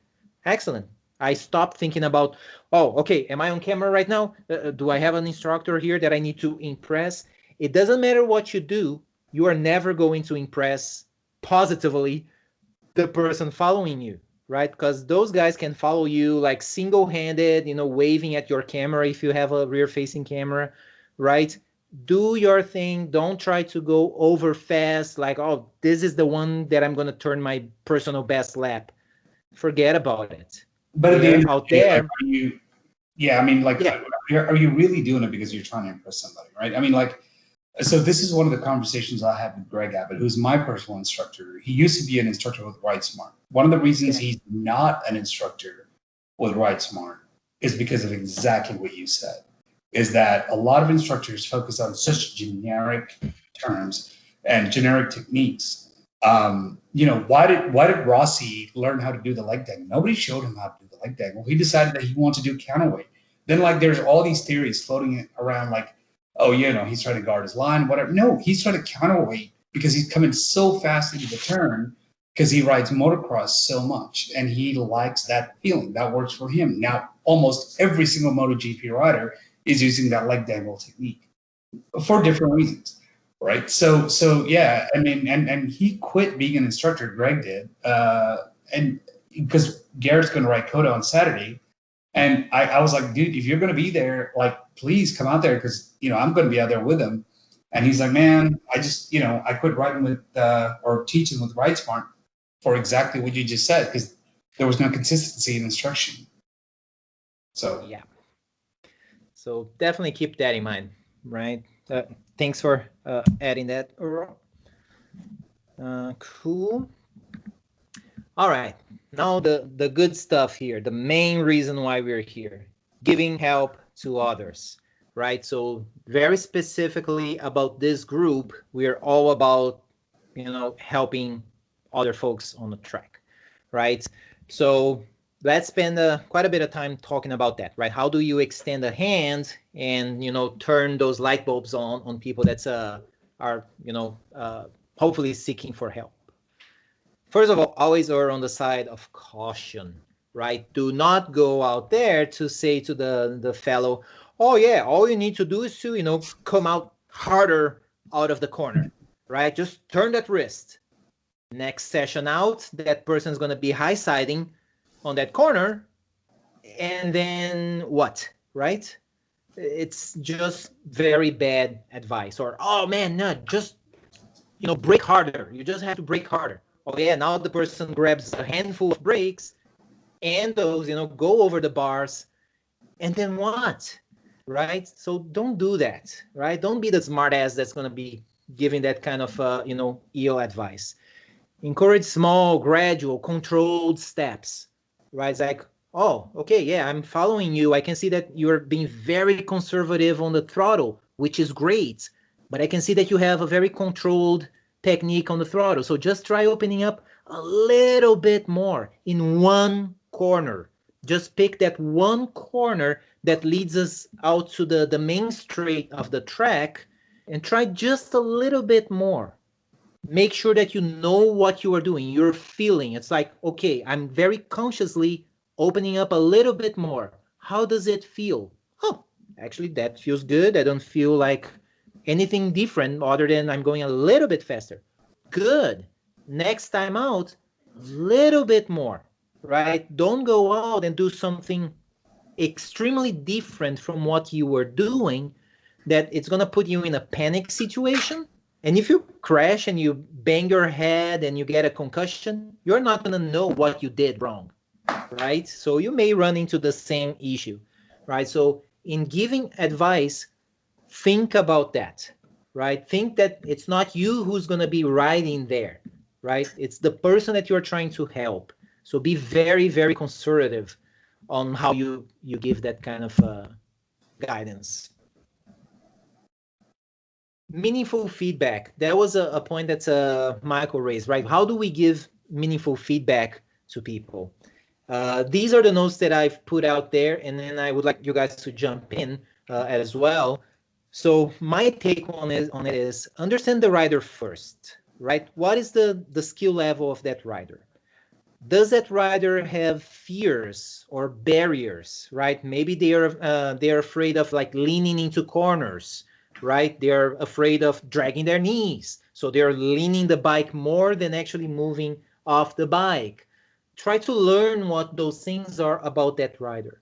Excellent. I stopped thinking about, oh, okay, am I on camera right now? Do I have an instructor here that I need to impress? It doesn't matter what you do, you are never going to impress positively the person following you, right? Because those guys can follow you like single-handed, waving at your camera if you have a rear-facing camera, right? Do your thing. Don't try to go over fast, like, oh, this is the one that I'm going to turn my personal best lap. Forget about it. But at the end They're of out the day, like, there. are you? Yeah, I mean, like, Yeah. are you really doing it because you're trying to impress somebody, right? I mean, like, so this is one of the conversations I had with Greg Abbott, who's my personal instructor. He used to be an instructor with RideSmart. One of the reasons Okay. he's not an instructor with RideSmart is because of exactly what you said. Is that a lot of instructors focus on such generic terms and generic techniques. Why did Rossi learn how to do the leg dangle? Nobody showed him how to do the leg dangle. He decided that he wanted to do counterweight. Then like there's all these theories floating around like, oh, he's trying to guard his line, whatever. No, he's trying to counterweight because he's coming so fast into the turn because he rides motocross so much and he likes that feeling. That works for him. Now, almost every single MotoGP rider is using that leg dangle technique for different reasons, right? So yeah, I mean, and he quit being an instructor. Greg did, and because Garrett's going to ride Coda on Saturday, and I was like, dude, if you're going to be there, like, please come out there because I'm going to be out there with him. And he's like, man, I just I quit riding with or teaching with RideSmart for exactly what you just said because there was no consistency in instruction. So Yeah. So definitely keep that in mind, right? Thanks for adding that. Cool. All right. Now the good stuff here, the main reason why we're here, giving help to others, right? So very specifically about this group, we're all about, helping other folks on the track, right? So let's spend quite a bit of time talking about that, right? How do you extend a hand and turn those light bulbs on people that's are hopefully seeking for help? First of all, always err on the side of caution, right? Do not go out there to say to the fellow, oh yeah, all you need to do is to come out harder out of the corner, right? Just turn that wrist. Next session out, that person's going to be high siding on that corner, and then what, right? It's just very bad advice. Or, oh man, no, just brake harder. You just have to brake harder. Oh yeah, now the person grabs a handful of brakes and those go over the bars, and then what, right? So don't do that, right? Don't be the smart ass that's going to be giving that kind of ill advice. Encourage small, gradual, controlled steps, right? It's like, oh, okay, yeah, I'm following you. I can see that you're being very conservative on the throttle, which is great. But I can see that you have a very controlled technique on the throttle. So just try opening up a little bit more in one corner. Just pick that one corner that leads us out to the main straight of the track and try just a little bit more. Make sure that you know what you are doing, you're feeling. It's like, okay, I'm very consciously opening up a little bit more. How does it feel? Oh, actually, that feels good. I don't feel like anything different other than I'm going a little bit faster. Good. Next time out, a little bit more. right? Don't go out and do something extremely different from what you were doing, that it's going to put you in a panic situation. And if you crash and you bang your head and you get a concussion, you're not going to know what you did wrong, right? So you may run into the same issue, right? So in giving advice, think about that, right? Think that it's not you who's going to be riding there, right? It's the person that you're trying to help. So be very, very conservative on how you give that kind of guidance. Meaningful feedback. That was a point that Michael raised, right? How do we give meaningful feedback to people? These are the notes that I've put out there, and then I would like you guys to jump in as well. So my take on it is understand the rider first, right? What is the skill level of that rider? Does that rider have fears or barriers, right? Maybe they're afraid of like leaning into corners, right? They're afraid of dragging their knees, so they're leaning the bike more than actually moving off the bike. Try to learn what those things are about that rider.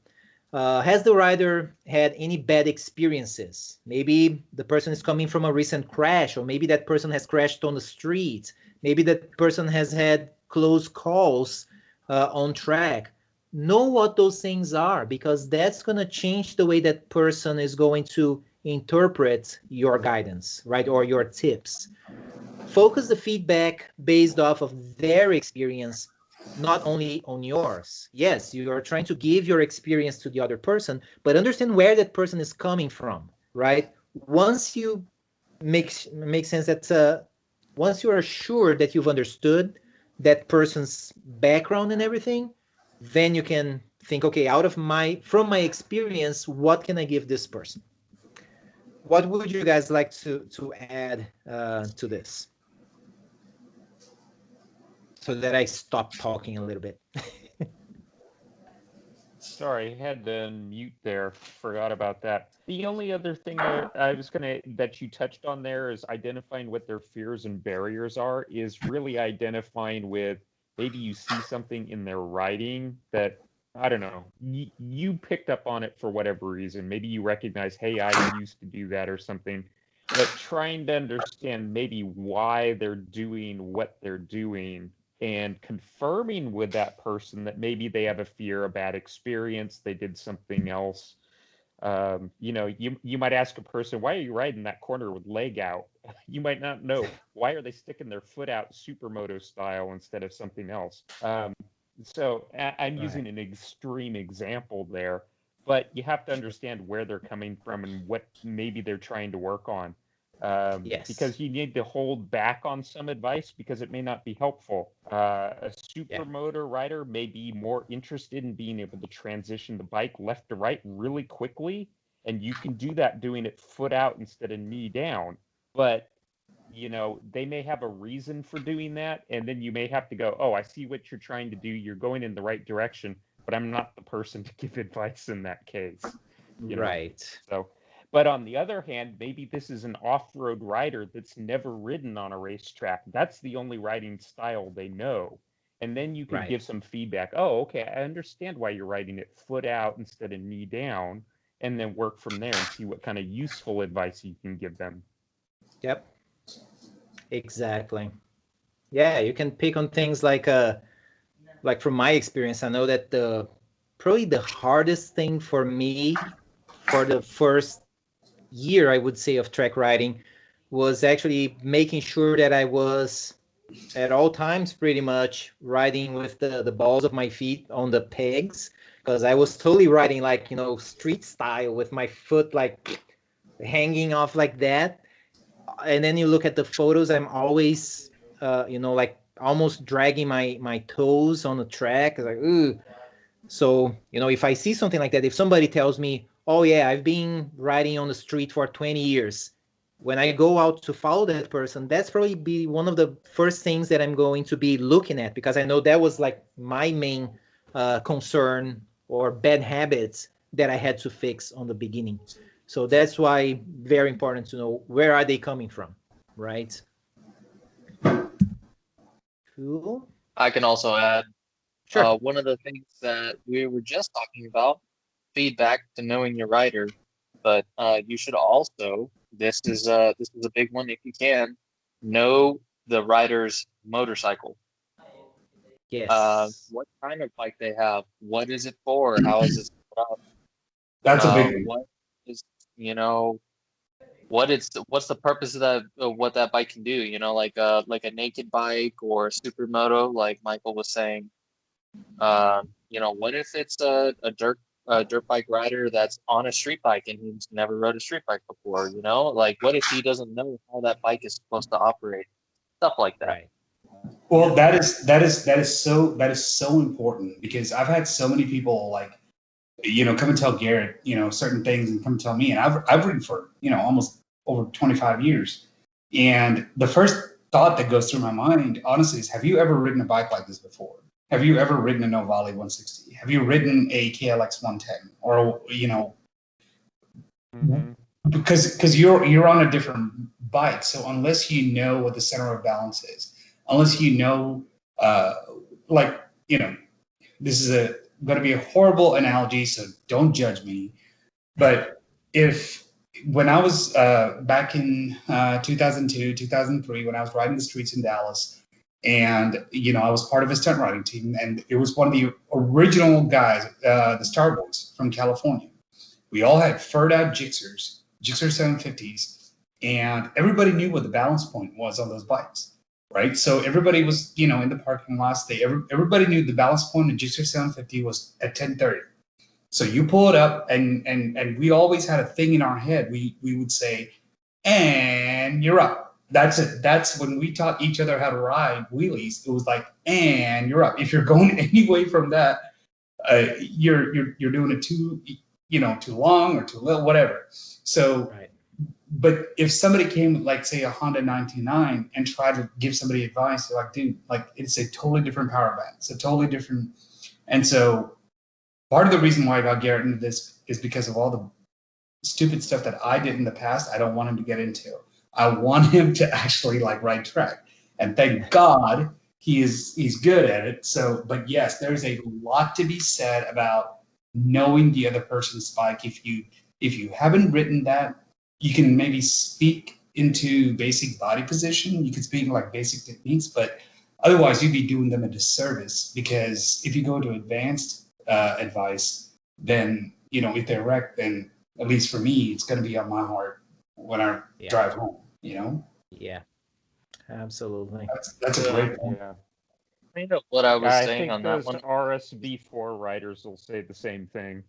Has the rider had any bad experiences? Maybe the person is coming from a recent crash, or maybe that person has crashed on the street. Maybe that person has had close calls on track. Know what those things are, because that's going to change the way that person is going to interpret your guidance, right, or your tips. Focus the feedback based off of their experience, not only on yours. Yes, you are trying to give your experience to the other person, but understand where that person is coming from, right? Once you make sense that once you are sure that you've understood that person's background and everything, then you can think, okay, out of from my experience, what can I give this person? What would you guys like to add to this, so that I stop talking a little bit? Sorry, had to mute there. Forgot about that. The only other thing I was gonna that you touched on there is identifying what their fears and barriers are, is really identifying with maybe you see something in their writing that, I don't know, you picked up on it for whatever reason. Maybe you recognize, hey, I used to do that or something, but trying to understand maybe why they're doing what they're doing, and confirming with that person that maybe they have a fear, a bad experience, they did something else. You might ask a person, why are you riding that corner with leg out? You might not know. Why are they sticking their foot out supermoto style instead of something else? So I'm using Right. an extreme example there, but you have to understand where they're coming from and what maybe they're trying to work on. Yes. Because you need to hold back on some advice because it may not be helpful. A Yeah. supermoto rider may be more interested in being able to transition the bike left to right really quickly, and you can do that doing it foot out instead of knee down. But they may have a reason for doing that, and then you may have to go, oh, I see what you're trying to do. You're going in the right direction, but I'm not the person to give advice in that case. you know. Right. So, but on the other hand, maybe this is an off-road rider that's never ridden on a racetrack. That's the only riding style they know. And then you could Right. give some feedback. Oh, okay, I understand why you're riding it foot out instead of knee down, and then work from there and see what kind of useful advice you can give them. Yep. Exactly. Yeah, you can pick on things like from my experience, I know that the probably the hardest thing for me for the first year, I would say, of track riding was actually making sure that I was at all times pretty much riding with the balls of my feet on the pegs, because I was totally riding like, street style with my foot like hanging off like that. And then you look at the photos, I'm always like almost dragging my toes on the track. It's like, ooh. So, if I see something like that, if somebody tells me, oh yeah, I've been riding on the street for 20 years, when I go out to follow that person, that's probably be one of the first things that I'm going to be looking at, because I know that was like my main concern or bad habits that I had to fix on the beginning. So that's why very important to know where are they coming from, right? Cool. I can also add. Sure. One of the things that we were just talking about, feedback to knowing your rider, but you should also, this is a big one if you can, know the rider's motorcycle. Yes. What kind of bike they have, what is it for, how is it set up, That's a big one. what is, you know, what's the purpose of that, of what that bike can do, like a naked bike or a supermoto, like Michael was saying. What if it's a dirt bike rider that's on a street bike and he's never rode a street bike before, like what if he doesn't know how that bike is supposed to operate, stuff like that. Right. Well, that is so important, because I've had so many people, like, come and tell Garrett, certain things, and come and tell me, and I've ridden for almost over 25 years, and the first thought that goes through my mind, honestly, is, have you ever ridden a bike like this before? Have you ever ridden a Novali 160? Have you ridden a KLX 110? Or Mhm. because you're on a different bike, so unless you know what the center of balance is, unless you know, uh, like, this is going to be a horrible analogy, so don't judge me. But if when I was back in 2002, 2003, when I was riding the streets in Dallas, and I was part of a stunt riding team, and it was one of the original guys, the Starboys from California. We all had furred out Gixxers, Gixxer 750s, and everybody knew what the balance point was on those bikes, right? So everybody was, in the parking lots. Everybody knew the balance point of Gixxer 750 was at 1030. So you pull it up, and we always had a thing in our head. We would say, and you're up. That's it. That's when we taught each other how to ride wheelies. It was like, and you're up. If you're going any way from that, you're doing it too long or too little, whatever. So, Right. but if somebody came, like, say, a Honda 929, and tried to give somebody advice, they're like, dude, like, it's a totally different power band. It's a totally different. And so part of the reason why I got Garrett into this is because of all the stupid stuff that I did in the past. I don't want him to get into. I want him to actually, like, ride track. And thank God he's good at it. So, but yes, there's a lot to be said about knowing the other person's bike. If you haven't written that, you can maybe speak into basic body position. You can speak like basic techniques, but otherwise you'd be doing them a disservice, because if you go to advanced advice, then if they're wrecked, then at least for me, it's going to be on my heart when I Yeah. drive home. Yeah. Absolutely. That's a great point. Yeah. Kind of what I was I saying think on that those one. RSV4 riders will say the same thing.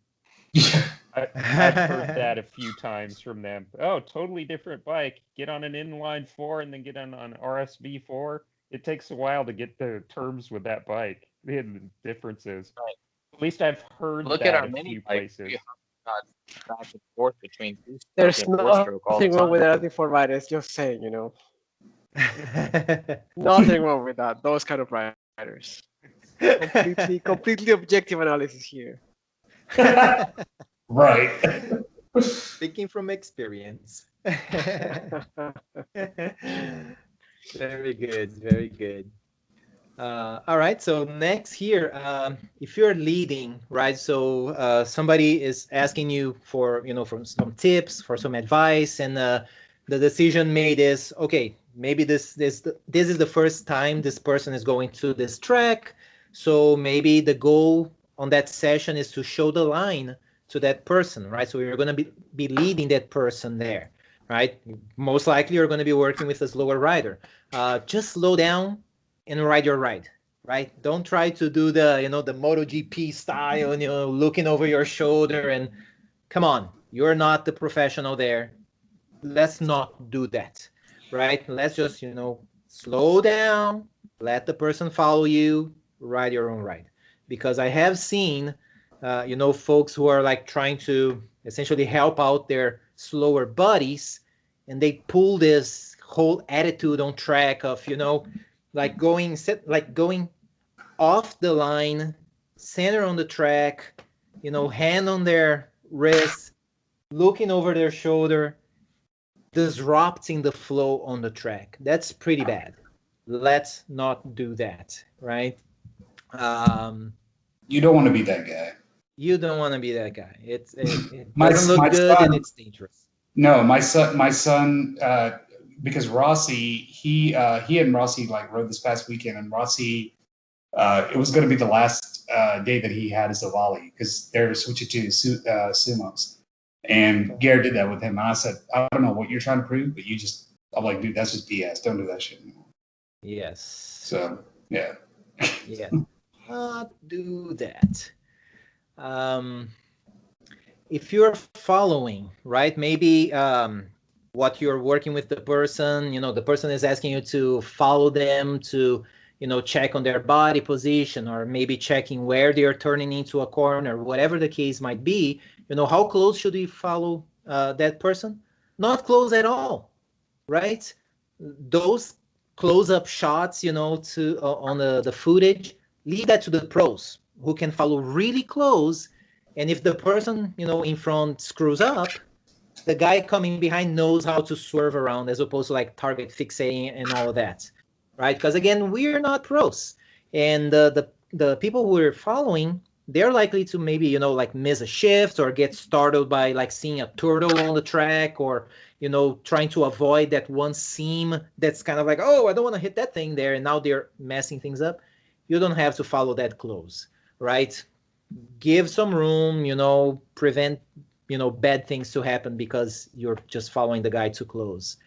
Yeah. I've heard that a few times from them. Oh, totally different bike. Get on an inline 4 and then get on RSV4. It takes a while to get the terms with that bike. The differences. Right. At least I've heard Look at that our a mini few bike. places. We got back and forth between two-stroke There's and four-stroke all the nothing wrong with time. anything for riders. Just saying, nothing wrong with that. Those kind of riders. Completely objective analysis here. Right. Speaking from experience. Very good, very good. All right, so next here, if you're leading, right? So somebody is asking you for, for some tips, for some advice, and the decision made is, okay, maybe this is the first time this person is going to this track, so maybe the goal on that session is to show the line to that person, right? So you're going to be leading that person there, right? Most likely you're going to be working with a slower rider. Just slow down and ride your ride, right? Don't try to do the, the MotoGP style, looking over your shoulder, and come on, you're not the professional there. Let's not do that, right? Let's just, slow down, let the person follow you, ride your own ride. Because I have seen, folks who are like trying to essentially help out their slower buddies, and they pull this whole attitude on track of, like going off the line, center on the track, hand on their wrist, looking over their shoulder, disrupting the flow on the track. That's pretty bad. Let's not do that, right? Um, You don't want to be that guy. you don't want to be that guy. It My doesn't look my good and son. it's dangerous. No, my son, because Rossi, he and Rossi like rode this past weekend, and Rossi, it was going to be the last day that he had as a volley because they're switching to sumos, and Garrett did that with him. And I said, I don't know what you're trying to prove, but I'm like, dude, that's just BS. Don't do that shit anymore. Yes. So yeah, Yeah. Not do that. Um, if you're following, right, maybe what you're working with the person, the person is asking you to follow them to, check on their body position, or maybe checking where they are turning into a corner, whatever the case might be, how close should we follow that person? Not close at all, right? Those close-up shots, to on the footage, leave that to the pros who can follow really close. And if the person, in front screws up, the guy coming behind knows how to swerve around as opposed to like target fixating and all of that, right? Because again, we're not pros, and the people who are following, they're likely to maybe like miss a shift or get startled by like seeing a turtle on the track, or trying to avoid that one seam that's kind of like, oh, I don't want to hit that thing there, and now they're messing things up. You don't have to follow that close, right? Give some room, prevent, bad things to happen because you're just following the guy too close.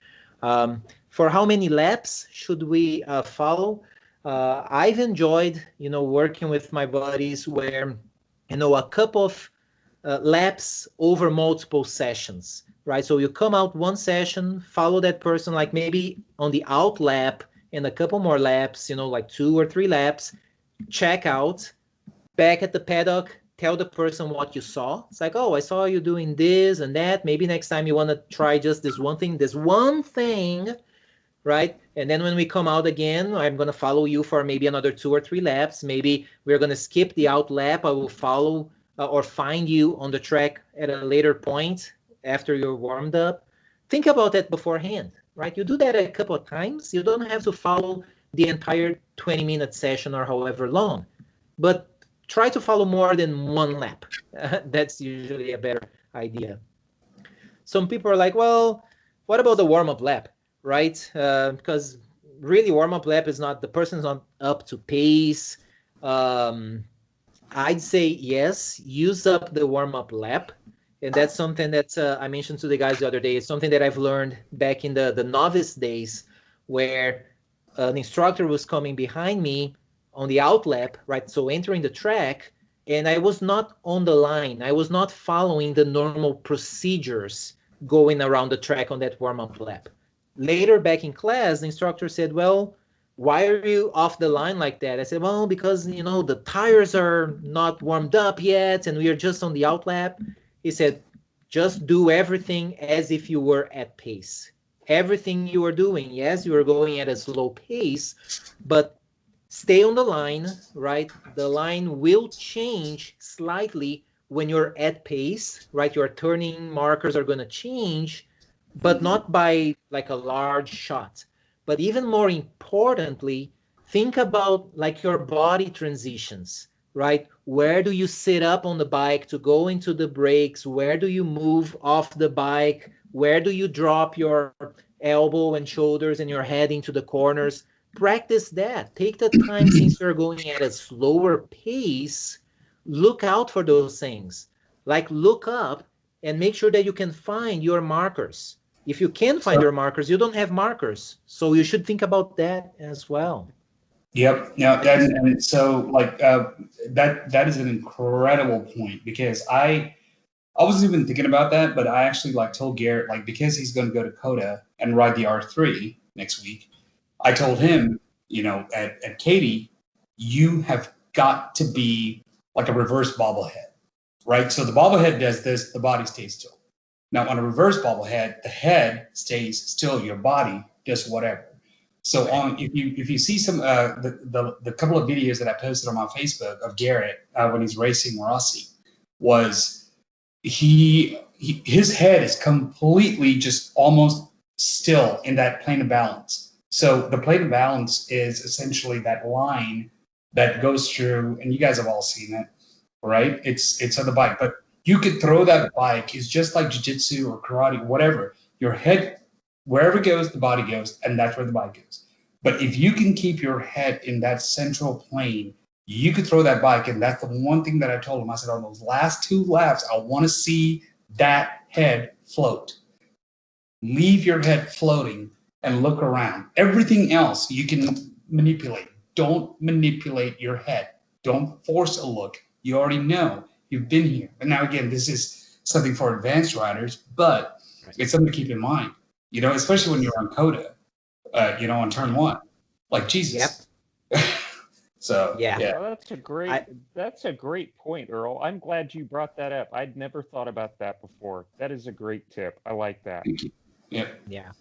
For how many laps should we follow? I've enjoyed, working with my buddies where, a couple of laps over multiple sessions, right? So you come out one session, follow that person, like maybe on the out lap and a couple more laps, like 2 or 3 laps, check out, back at the paddock, tell the person what you saw. It's like, oh, I saw you doing this and that. Maybe next time you want to try just this one thing, right? And then when we come out again, I'm going to follow you for maybe another 2 or 3 laps. Maybe we're going to skip the out lap. I will follow or find you on the track at a later point after you're warmed up. Think about that beforehand, right? You do that a couple of times. You don't have to follow the entire 20-minute session or however long, but try to follow more than one lap. That's usually a better idea. Some people are like, well, what about the warm-up lap, right? Because really, warm-up lap is not, the person's not up to pace. Um, I'd say yes, use up the warm-up lap. And that's something that I mentioned to the guys the other day. It's something that I've learned back in the novice days, where an instructor was coming behind me on the out lap, right? So entering the track, and I was not on the line. I was not following the normal procedures going around the track on that warm-up lap. Later, back in class, the instructor said, well, why are you off the line like that? I said, well, because, the tires are not warmed up yet and we are just on the out lap. He said, just do everything as if you were at pace. Everything you are doing, yes, you are going at a slow pace, but stay on the line, right? The line will change slightly when you're at pace, right? Your turning markers are going to change, but not by like a large shot. But even more importantly, think about like your body transitions, right? Where do you sit up on the bike to go into the brakes? Where do you move off the bike? Where do you drop your elbow and shoulders and your head into the corners? Practice that. Take the time, since you're going at a slower pace, look out for those things. Like look up and make sure that you can find your markers. If you can find so your markers, you don't have markers. So you should think about that as well. yep, yeah, Right? and so like that is an incredible point because I wasn't even thinking about that, but I actually like told Garrett, like, because he's going to go to Coda and ride the R3 next week, I told him, at Katy, you have got to be like a reverse bobblehead, right? So the bobblehead does this, the body stays still. Now on a reverse bobblehead, the head stays still, your body does whatever. So on if you see some the couple of videos that I posted on my Facebook of Garrett when he's racing Rossi was his head is completely just almost still in that plane of balance. So the plane of balance is essentially that line that goes through, and you guys have all seen it, right? It's on the bike, but you could throw that bike. It's just like jiu-jitsu or karate, whatever. Your head, wherever it goes, the body goes, and that's where the bike goes. But if you can keep your head in that central plane, you could throw that bike. And that's the one thing that I told him. I said, on those last 2 laps, I want to see that head float. Leave your head floating and look around. Everything else you can manipulate. Don't manipulate your head. Don't force a look. You already know. You've been here. And now, again, this is something for advanced riders, but it's something to keep in mind, especially when you're on Coda, on turn 1. Like, Jesus. Yep. So, Yeah. Well, that's a great point, Earl. I'm glad you brought that up. I'd never thought about that before. That is a great tip. I like that. Thank you. Yeah. Yeah.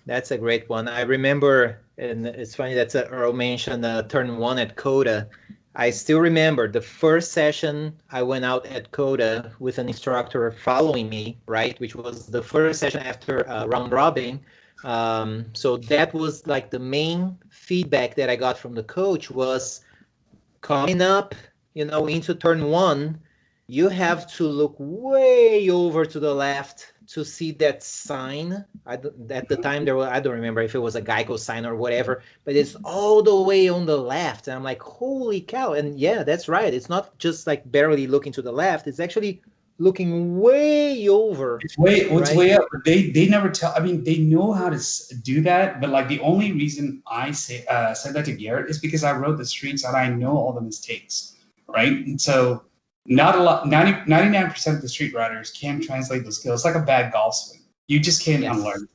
That's a great one. I remember, and it's funny that Earl mentioned turn 1 at Coda. I still remember the first session I went out at Coda with an instructor following me, right? Which was the first session after round robin. So that was like the main feedback that I got from the coach was coming up, into turn 1, you have to look way over to the left to see that sign. At the time I don't remember if it was a Geico sign or whatever, but it's all the way on the left. And I'm like, holy cow. And yeah, that's right. It's not just like barely looking to the left. It's actually looking way over. It's way up. But they never tell. I mean, they know how to do that. But like the only reason I said that to Garrett is because I rode the streets and I know all the mistakes, right? And so not a lot. 99% of the street riders can translate those skills. It's like a bad golf swing. You just can't unlearn it,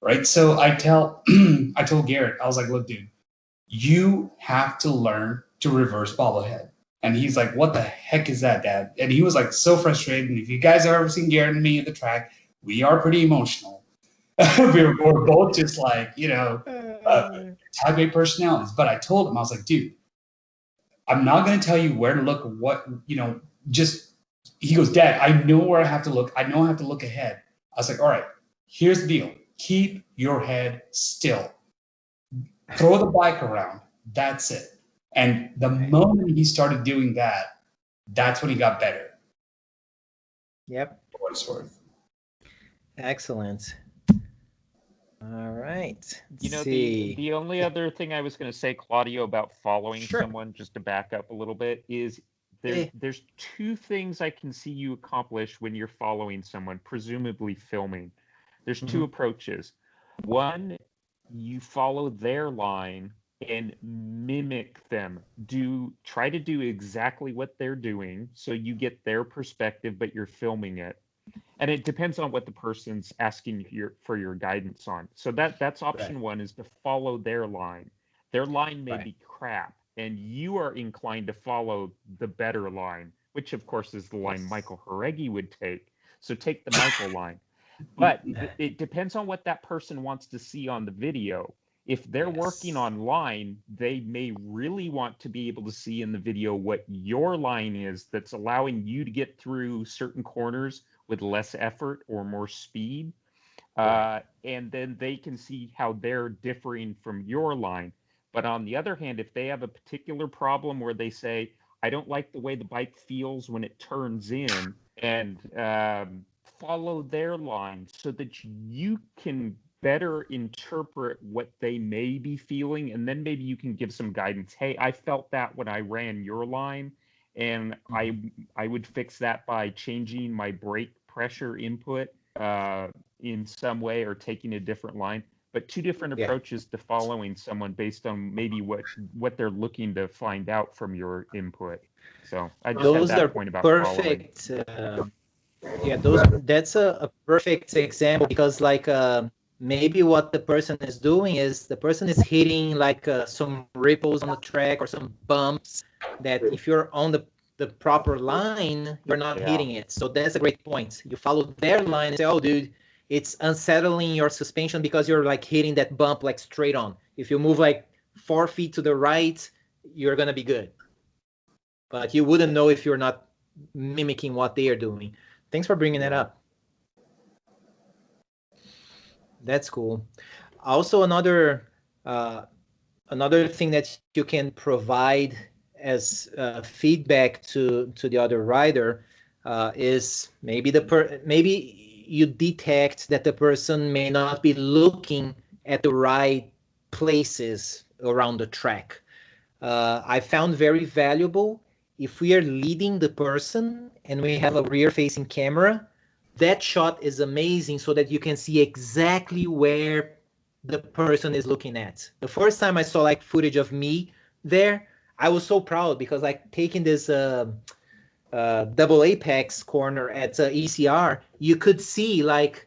right? So I told Garrett, I was like, look, dude, you have to learn to reverse bobblehead. And he's like, what the heck is that, Dad? And he was like so frustrated. And if you guys have ever seen Garrett and me at the track, we are pretty emotional. we're both just like, type A personalities. But I told him, I was like, dude, I'm not going to tell you where to look, he goes, Dad, I know where I have to look. I know I have to look ahead. I was like, all right, here's the deal. Keep your head still. Throw the bike around. That's it. And the moment he started doing that, that's when he got better. Yep. For what it's worth. Excellent. All right. The only other thing I was going to say, Claudio, about following someone, just to back up a little bit, is there's 2 things I can see you accomplish when you're following someone, presumably filming. There's 2 approaches. One, you follow their line and mimic them. Try to do exactly what they're doing so you get their perspective, but you're filming it. And it depends on what the person's asking for your guidance on. So that's option 1, is to follow their line. Their line may be crap, and you are inclined to follow the better line, which of course is the line Michael Jareggi would take. So take the Michael line. But it depends on what that person wants to see on the video. If they're working online, they may really want to be able to see in the video what your line is that's allowing you to get through certain corners with less effort or more speed. And then they can see how they're differing from your line. But on the other hand, if they have a particular problem where they say, I don't like the way the bike feels when it turns in, and follow their line so that you can better interpret what they may be feeling, and then maybe you can give some guidance. Hey, I felt that when I ran your line, and I would fix that by changing my brake pressure input in some way, or taking a different line. But 2 different approaches to following someone based on maybe what they're looking to find out from your input. So I just had that point about perfect. That's a perfect example, because like maybe what the person is doing is the person is hitting like some ripples on the track or some bumps that if you're on the proper line, you're not hitting it. So that's a great point. You follow their line and say, oh, dude, it's unsettling your suspension because you're like hitting that bump like straight on. If you move like 4 feet to the right, you're going to be good. But you wouldn't know if you're not mimicking what they are doing. Thanks for bringing that up. That's cool. Also, another another thing that you can provide as feedback to the other rider is maybe maybe you detect that the person may not be looking at the right places around the track. I found very valuable if we are leading the person and we have a rear facing camera. That shot is amazing so that you can see exactly where the person is looking at. The first time I saw like footage of me there, I was so proud because like taking this double apex corner at ECR, you could see like,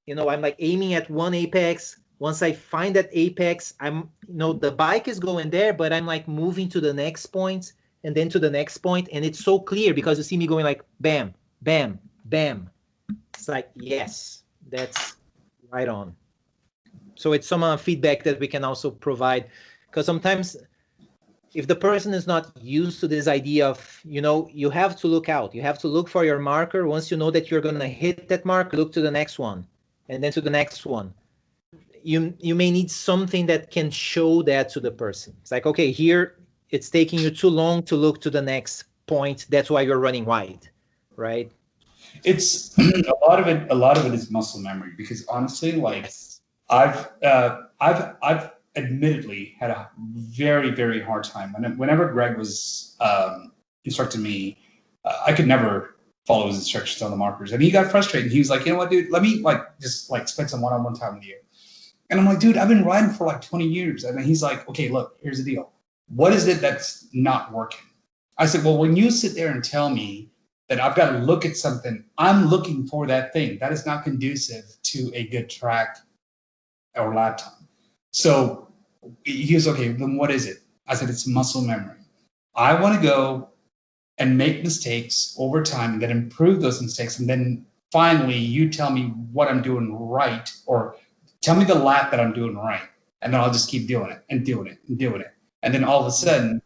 you know, I'm like aiming at one apex. Once I find that apex, I'm, you know, the bike is going there, but I'm like moving to the next point and then to the next point, and it's so clear because you see me going like bam, bam, bam. It's like, yes, that's right on. So it's some feedback that we can also provide, because sometimes if the person is not used to this idea of, you know, you have to look out, you have to look for your marker. Once you know that you're going to hit that mark, look to the next one and then to the next one. You may need something that can show that to the person. It's like, okay, here it's taking you too long to look to the next point. That's why you're running wide, right? It's a lot of it is muscle memory, because honestly, like Yes. I've admittedly had a very, very hard time whenever Greg was instructing me. I could never follow his instructions on the markers, and he got frustrated. He was like, "You know what, dude? Let me like just like spend some one-on-one time with you." And I'm like, "Dude, I've been riding for like 20 years." And then he's like, "Okay, look, here's the deal. What is it that's not working?" I said, "Well, when you sit there and tell me that I've got to look at something, I'm looking for that thing. That is not conducive to a good track or lap time." So he was, "Okay, then what is it?" I said, "It's muscle memory. I want to go and make mistakes over time and then improve those mistakes. And then finally, you tell me what I'm doing right, or tell me the lap that I'm doing right. And then I'll just keep doing it and doing it and doing it. And then all of a sudden,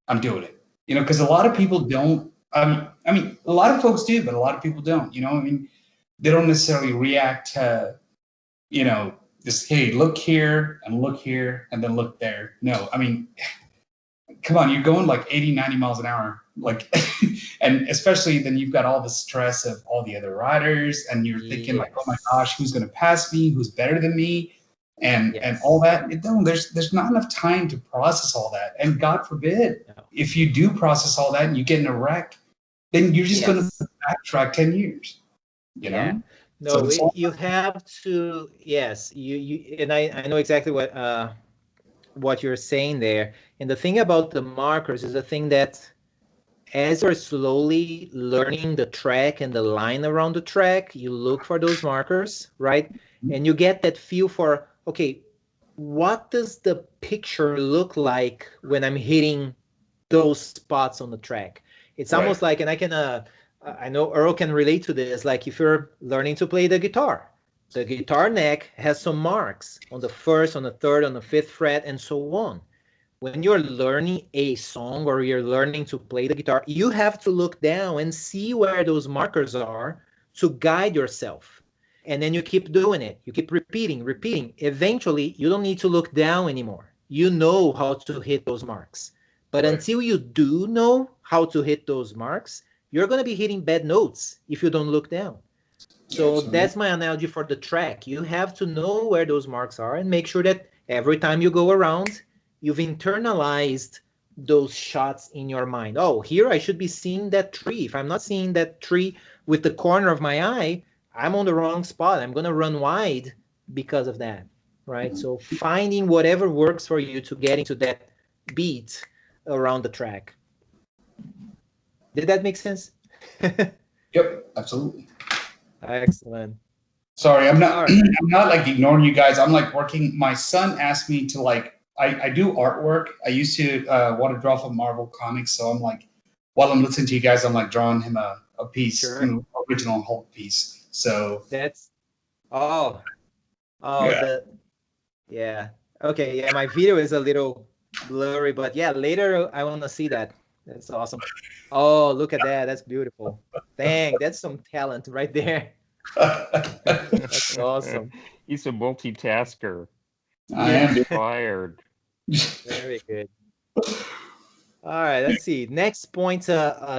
I'm doing it. You know, because a lot of people don't. I mean, a lot of folks do, but a lot of people don't. You know, I mean, they don't necessarily react to, you know, just, hey, look here and look here and then look there. No, I mean, come on, you're going like 80, 90 miles an hour. Like, and especially then you've got all the stress of all the other riders, and you're thinking like, oh my gosh, who's going to pass me? Who's better than me? And all Yes. that. No, there's not enough time to process all that. And God forbid, No. if you do process all that and you get in a wreck, then you're just going to Yes. backtrack 10 years, you Yeah. know? So No, it's all, you have to, yes, and I know exactly what you're saying there. And the thing about the markers is the thing that as you're slowly learning the track and the line around the track, you look for those markers, right? And you get that feel for, okay, what does the picture look like when I'm hitting those spots on the track? It's right. almost like, and I know Earl can relate to this, like if you're learning to play the guitar neck has some marks on the first, on the third, on the fifth fret, and so on. When you're learning a song or you're learning to play the guitar, you have to look down and see where those markers are to guide yourself. And then you keep doing it. You keep repeating, repeating. Eventually, you don't need to look down anymore. You know how to hit those marks. But Right. until you do know how to hit those marks, you're going to be hitting bad notes if you don't look down. Yeah, So absolutely. that's my analogy for the track. You have to know where those marks are and make sure that every time you go around, you've internalized those shots in your mind. Oh, here I should be seeing that tree. If I'm not seeing that tree with the corner of my eye, I'm on the wrong spot. I'm going to run wide because of that, right? Mhm. So finding whatever works for you to get into that beat around the track. Did that make sense? Yep, absolutely. Excellent. Sorry, I'm All not. right. I'm not like ignoring you guys. I'm like working. My son asked me to like. I do artwork. I used to want to draw for Marvel Comics, so I'm like, while I'm listening to you guys, I'm like drawing him a piece, Sure. original Hulk piece. So That's oh, oh, yeah, the yeah. Okay, yeah, my video is a little blurry, but yeah, later I want to see that. That's awesome. Oh, look at that. That's beautiful. Dang, that's some talent right there. That's awesome. He's a multitasker. I Yeah. am. Shots fired. Very good. All right, let's see. Next point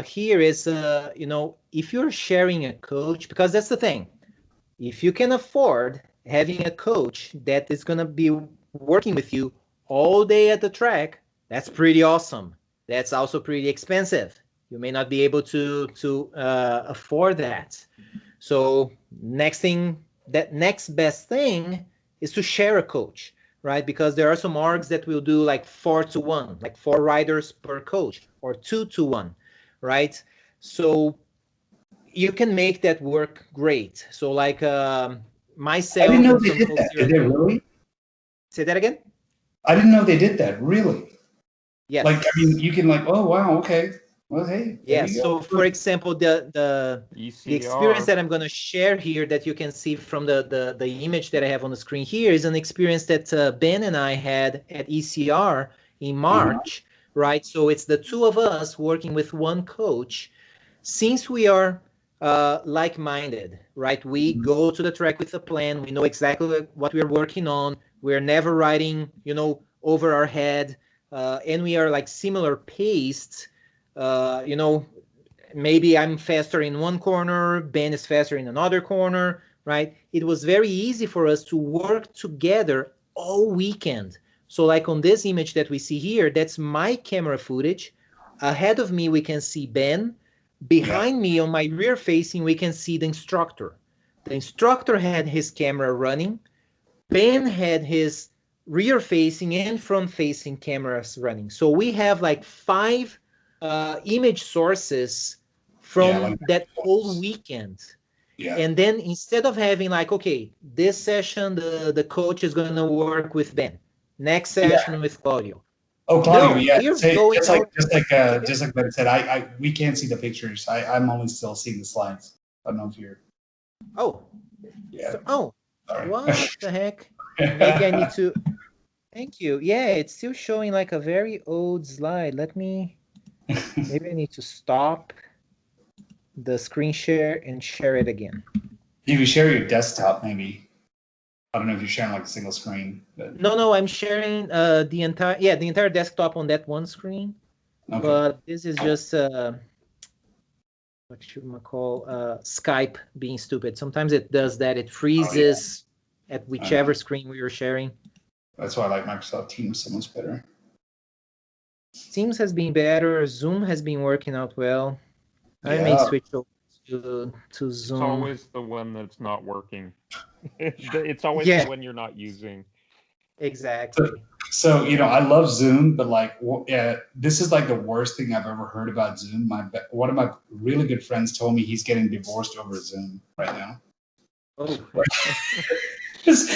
here is, if you're sharing a coach, because that's the thing. If you can afford having a coach that is going to be working with you all day at the track, that's pretty awesome. That's also pretty expensive. You may not be able to afford that. So next best thing is to share a coach, right? Because there are some orgs that will do like 4-to-1, like 4 riders per coach, or 2-to-1, right? So you can make that work great. So like I didn't myself know and they some did folks that. here Did at they the, really? say that again? I didn't know they did that. Really? Like, I mean, Yes. you can like, oh wow, okay. Well, hey, there Yes. you So go. for example, the experience ECR. that I'm going to share here that you can see from the image that I have on the screen here is an experience that Ben and I had at ECR in Uh-huh. March, right? So it's the two of us working with one coach. Since we are like-minded, right? We go to the track with a plan. We know exactly what we're working on. We're never riding, over our head, and we are like similar paced. Uh, you know, Maybe I'm faster in one corner, Ben is faster in another corner, right? It was very easy for us to work together all weekend. So, like on this image that we see here, that's my camera footage. Ahead of me, we can see Ben. Yeah. Behind me, on my rear facing, we can see the instructor. The instructor had his camera running. Ben had his rear facing and front facing cameras running. So we have like 5 image sources Yeah. from Like, that whole weekend. yeah. And then instead of having like, okay, this session, the coach is going to work with Ben, next Yeah. session with Claudio. Oh, Claudio. No, Yeah. we're Say going just like out. just like Yeah, yeah. just like Ben said. We can't see the pictures. I'm only still seeing the slides. I don't know if you're. Oh, Yeah. oh, Sorry. what the heck? Maybe I need to. Thank you. Yeah, it's still showing like a very old slide. Maybe I need to stop the screen share and share it again. You can share your desktop, maybe. I don't know if you're sharing like a single screen, but No, I'm sharing the entire desktop on that one screen. okay. But this is just what should I call Skype being stupid. Sometimes it does that. It Oh yeah, freezes at I know. whichever screen we were sharing. That's why I like Microsoft Teams so much better. Teams has been better. Zoom has been working out well. I may Yeah. switch over to It's Zoom. always the one that's not working. It's always the Yeah, one you're not using. exactly. So I love Zoom, but like, yeah, this is like the worst thing I've ever heard about Zoom. One of my really good friends told me he's getting divorced over Zoom right now. Oh. His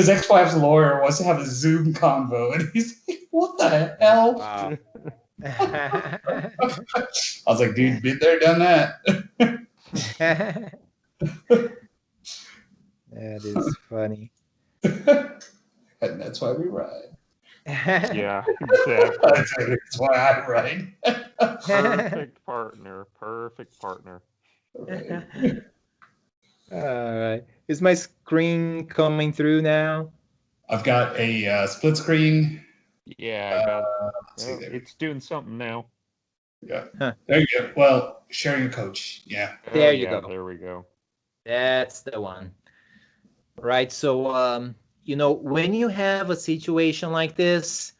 ex-wife's lawyer wants to have a Zoom convo, and he's like, "What the hell?" Wow. I was like, "Dude, been there, done that." That is funny. And that's why we ride. Yeah, exactly. That's why I ride. Perfect partner. Perfect partner. Right. All right. Is my screen coming through now? I've got a split screen. Yeah, I got. Let's see Well, there. it's doing something now. Yeah. Huh. There you go. Well, sharing a coach. Yeah. There Oh you yeah, go. there we go. That's the one. Right. So, when you have a situation like this,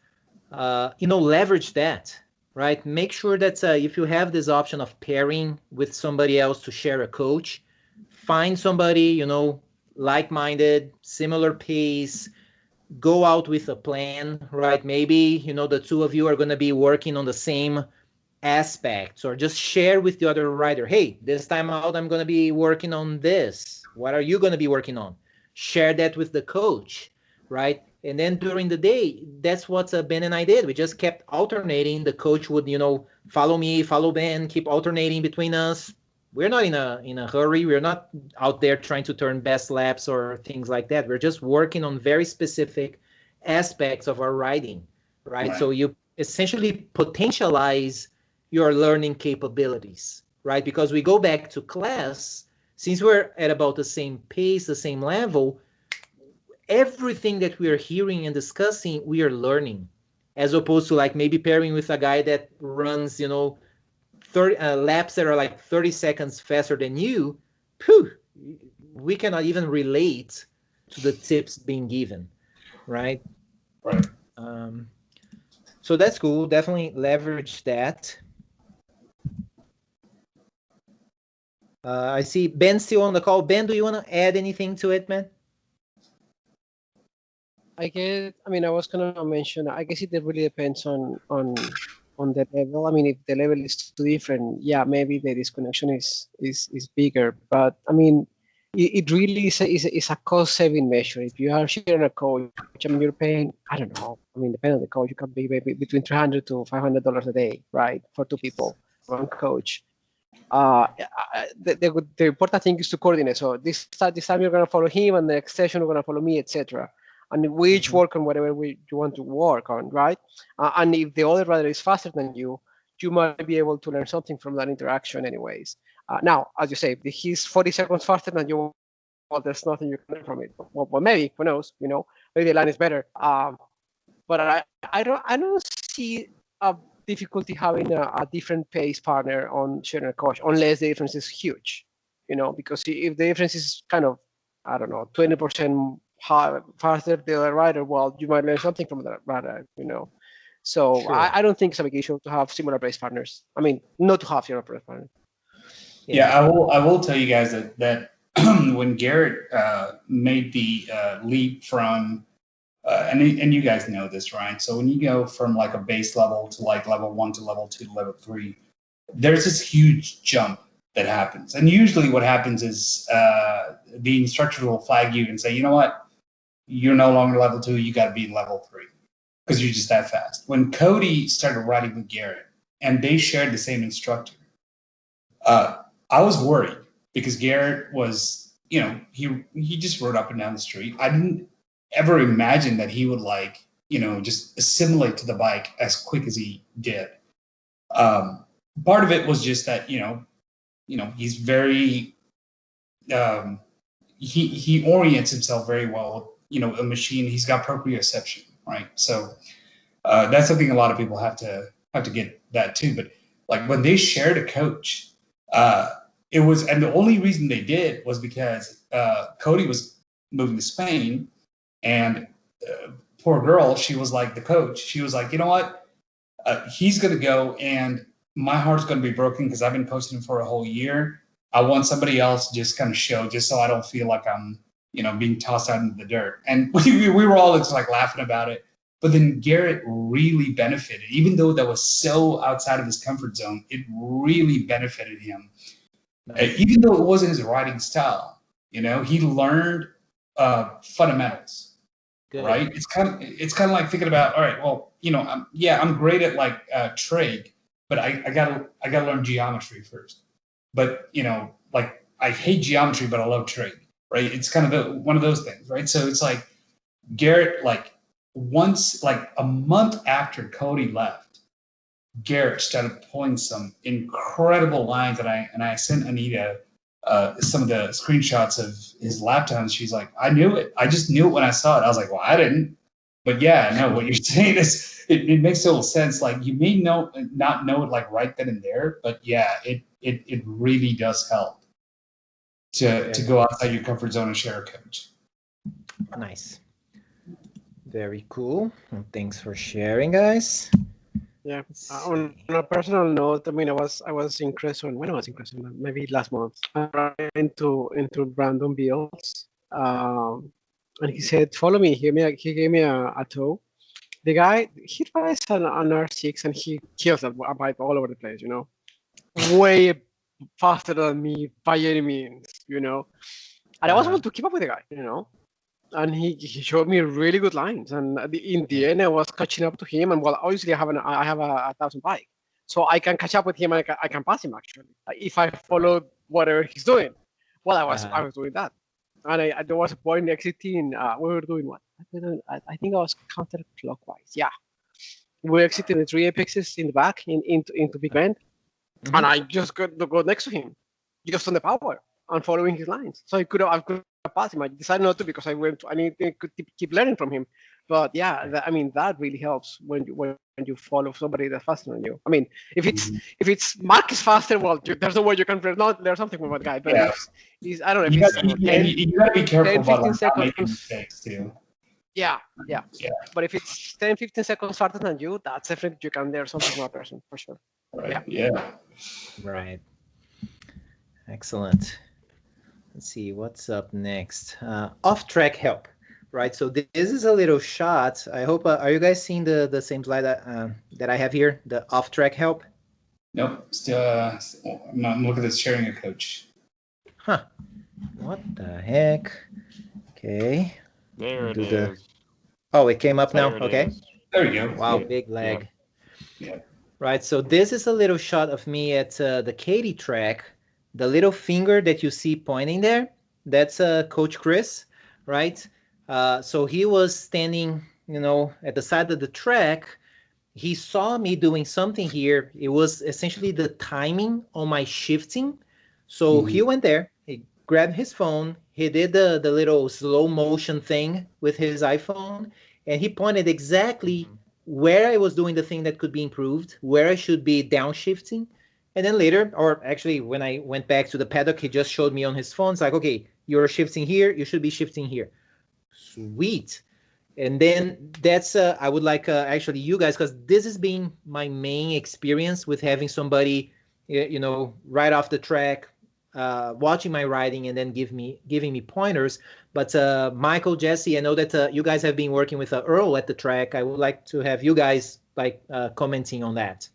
leverage that, right? Make sure that if you have this option of pairing with somebody else to share a coach, find somebody, like-minded, similar pace, go out with a plan, right? Maybe, the two of you are going to be working on the same aspects, or just share with the other writer, hey, this time out I'm going to be working on this, what are you going to be working on? Share that with the coach, right? And then during the day, that's what Ben and I did. We just kept alternating. The coach would follow me, follow Ben, keep alternating between us. We're not in a hurry. We're not out there trying to turn best laps or things like that. We're just working on very specific aspects of our writing, right? Right. So you essentially potentialize your learning capabilities, right? Because we go back to class, since we're at about the same pace, the same level, everything that we are hearing and discussing, we are learning, as opposed to like maybe pairing with a guy that runs, 30 laps that are like 30 seconds faster than you. Phew, we cannot even relate to the tips being given, right? Right. So that's cool. Definitely leverage that. I see Ben still on the call. Ben, do you want to add anything to it, man? I was gonna mention. I guess it really depends on the level. I mean, if the level is too different, yeah, maybe the disconnection is bigger. But I mean, it really is a cost saving measure. If you are sharing a coach, I mean, you're paying. I don't know. I mean, depending on the coach, you can be maybe between $300 to $500 a day, right, for two people, one coach. The important thing is to coordinate. So this time you're gonna follow him, and the next session you're gonna follow me, etc. And we each work on whatever you want to work on, right? And if the other rider is faster than you might be able to learn something from that interaction, anyways. Now, as you say, if he's 40 seconds faster than you, well, there's nothing you can learn from it. Well, maybe, who knows? Maybe the line is better. But I don't see a difficulty having a different pace partner on sharing a coach unless the difference is huge. Because if the difference is kind of, I don't know, 20% faster the other rider, well, you might learn something from that rider. So Sure. I don't think it's a big issue to have similar pace partners. I mean, not to have similar pace partners. Yeah, I will tell you guys that when Garrett made the leap from and you guys know this, right? So when you go from like a base level to like level 1 to level 2 to level 3, there's this huge jump that happens. And usually what happens is the instructor will flag you and say, you know what, you're no longer level 2, you got to be in level 3 because you're just that fast. When Cody started riding with Garrett and they shared the same instructor, I was worried because Garrett was, he just rode up and down the street. I didn't ever imagine that he would just assimilate to the bike as quick as he did. Part of it was just that, he's very, he orients himself very well with, a machine. He's got proprioception, right? So that's something a lot of people have to get that too. But like when they shared a coach, it was, and the only reason they did was because Cody was moving to Spain, and poor girl, she was like the coach. She was like, you know what? He's going to go, and my heart's going to be broken because I've been coaching him for a whole year. I want somebody else to just kind of show, just so I don't feel like I'm, being tossed out into the dirt. And we were all just like laughing about it. But then Garrett really benefited, even though that was so outside of his comfort zone. It really benefited him. Even though it wasn't his riding style, he learned fundamentals. Good. Right? It's kind of like thinking about, all right, well, I'm great at like trig, but I gotta learn geometry first. But like I hate geometry, but I love trig. Right? It's kind of one of those things, right? So it's like Garrett, like once, like a month after Cody left, Garrett started pulling some incredible lines, and I sent Anita some of the screenshots of his lap times. She's like, I knew it. I just knew it when I saw it. I was like, well, I didn't. But yeah, no, what you're saying is it makes total sense. Like you may not know it like right then and there, but yeah, it really does help to go outside your comfort zone and share a coach. Nice. Very cool. And thanks for sharing, guys. Yeah. On a personal note, I mean, I was in Crescent. When I was in Crescent, maybe last month, I ran into Brandon Beals, and he said, "Follow me." He gave me a tow. The guy, he rides an R6, and he kills a bike all over the place. Way faster than me by any means. And I was able to keep up with the guy. And he showed me really good lines, and in the end, I was catching up to him. And well, obviously, I have a 1,000 bike, so I can catch up with him. And I can pass him actually if I follow whatever he's doing. Well, I was doing that, and there was a point exiting. We were doing what? I think I was counterclockwise. Yeah, we exited the 3 apexes in the back into Big Bend, and I just got to go next to him, just on the power and following his lines. So I could pass him. I decided not to because I need to keep learning from him. But yeah, I mean that really helps when you follow somebody that's faster than you. I mean, if it's Mark is faster, well, there's no way you can learn something from that guy. But Yeah. if he's, I don't know, if You it's got you got to be careful 10, about 15 like not making seconds. mistakes too. Yeah. Yeah. But if it's 10, 15 seconds faster than you, that's definitely you can learn something from a person for sure. Right. Yeah. Right. Excellent. Let's see what's up next. Off-track help. Right. So this is a little shot. I hope. Are you guys seeing the same slide that I have here? The off-track help. Nope. Still, I'm not looking at sharing a coach. Huh. What the heck? Okay. There it is. Oh, it came up now. There it Okay. is. There you go. Wow, Yeah. big lag. Yeah. Right. So this is a little shot of me at the Katy track. The little finger that you see pointing there, that's Coach Chris, right? So he was standing, at the side of the track. He saw me doing something here. It was essentially the timing on my shifting. So he went there, he grabbed his phone, he did the little slow motion thing with his iPhone, and he pointed exactly where I was doing the thing that could be improved, where I should be downshifting. And then later, or actually when I went back to the paddock, he just showed me on his phone. It's like, okay, you're shifting here, you should be shifting here. Sweet. And then that's I would like actually you guys, because this has been my main experience with having somebody right off the track watching my riding and then giving me pointers. But Michael, Jesse, I know that you guys have been working with Earl at the track. I would like to have you guys like commenting on that.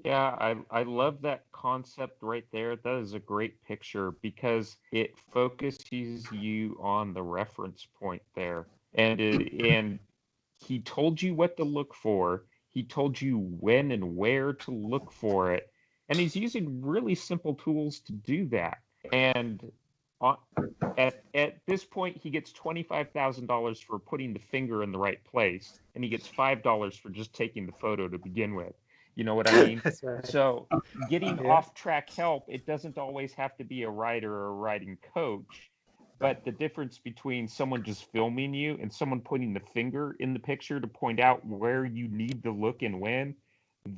Yeah, I love that concept right there. That is a great picture because it focuses you on the reference point there. And he told you what to look for. He told you when and where to look for it. And he's using really simple tools to do that. And on, at this point, he gets $25,000 for putting the finger in the right place, and he gets $5 for just taking the photo to begin with. You know what I mean? That's right. So getting Yeah. off-track help, it doesn't always have to be a rider or a riding coach. But the difference between someone just filming you and someone putting the finger in the picture to point out where you need to look and when,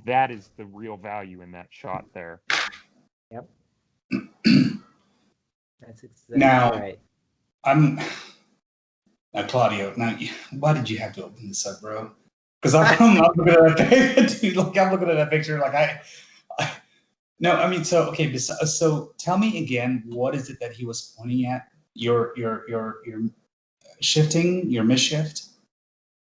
that is the real value in that shot there. Yep. That's exactly Now, right. Now, Claudio. Now, why did you have to open this up, bro? Because I'm looking at that. Dude, look, I'm looking at that picture. Like no, I mean, so okay. So tell me again, what is it that he was pointing at? Your shifting, your misshift.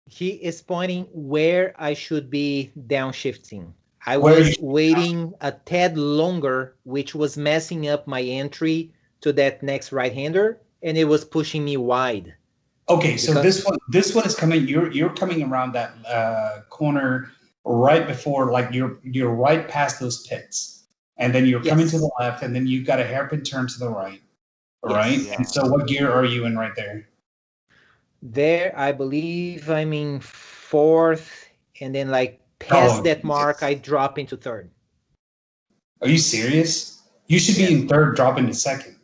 He is pointing where I should be downshifting. I Where you was should be waiting a tad longer, which was messing up my entry to that next right-hander, and it was pushing me wide. Okay, so Because- this one is coming. You're coming around that corner right before, like you're right past those pits, and then you're coming to the left, and then you've got a hairpin turn to the right. Yes. Right. Yeah. And so, what gear are you in right there? There, I believe I'm in fourth, and then like past that mark, I drop into third. Are you serious? You should be in third, drop into second.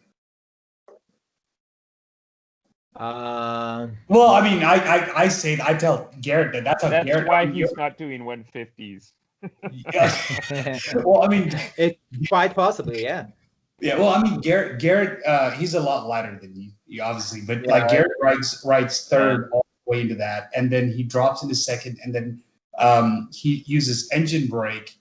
Well, I mean, I say, I tell Garrett that's how Garrett. That's why he's not doing 150s. Well, I mean, it quite possibly, yeah. Yeah, well, I mean, Garrett, he's a lot lighter than you obviously, but Yeah, like right. Garrett rides third all the way into that, and then he drops into second, and then he uses engine brake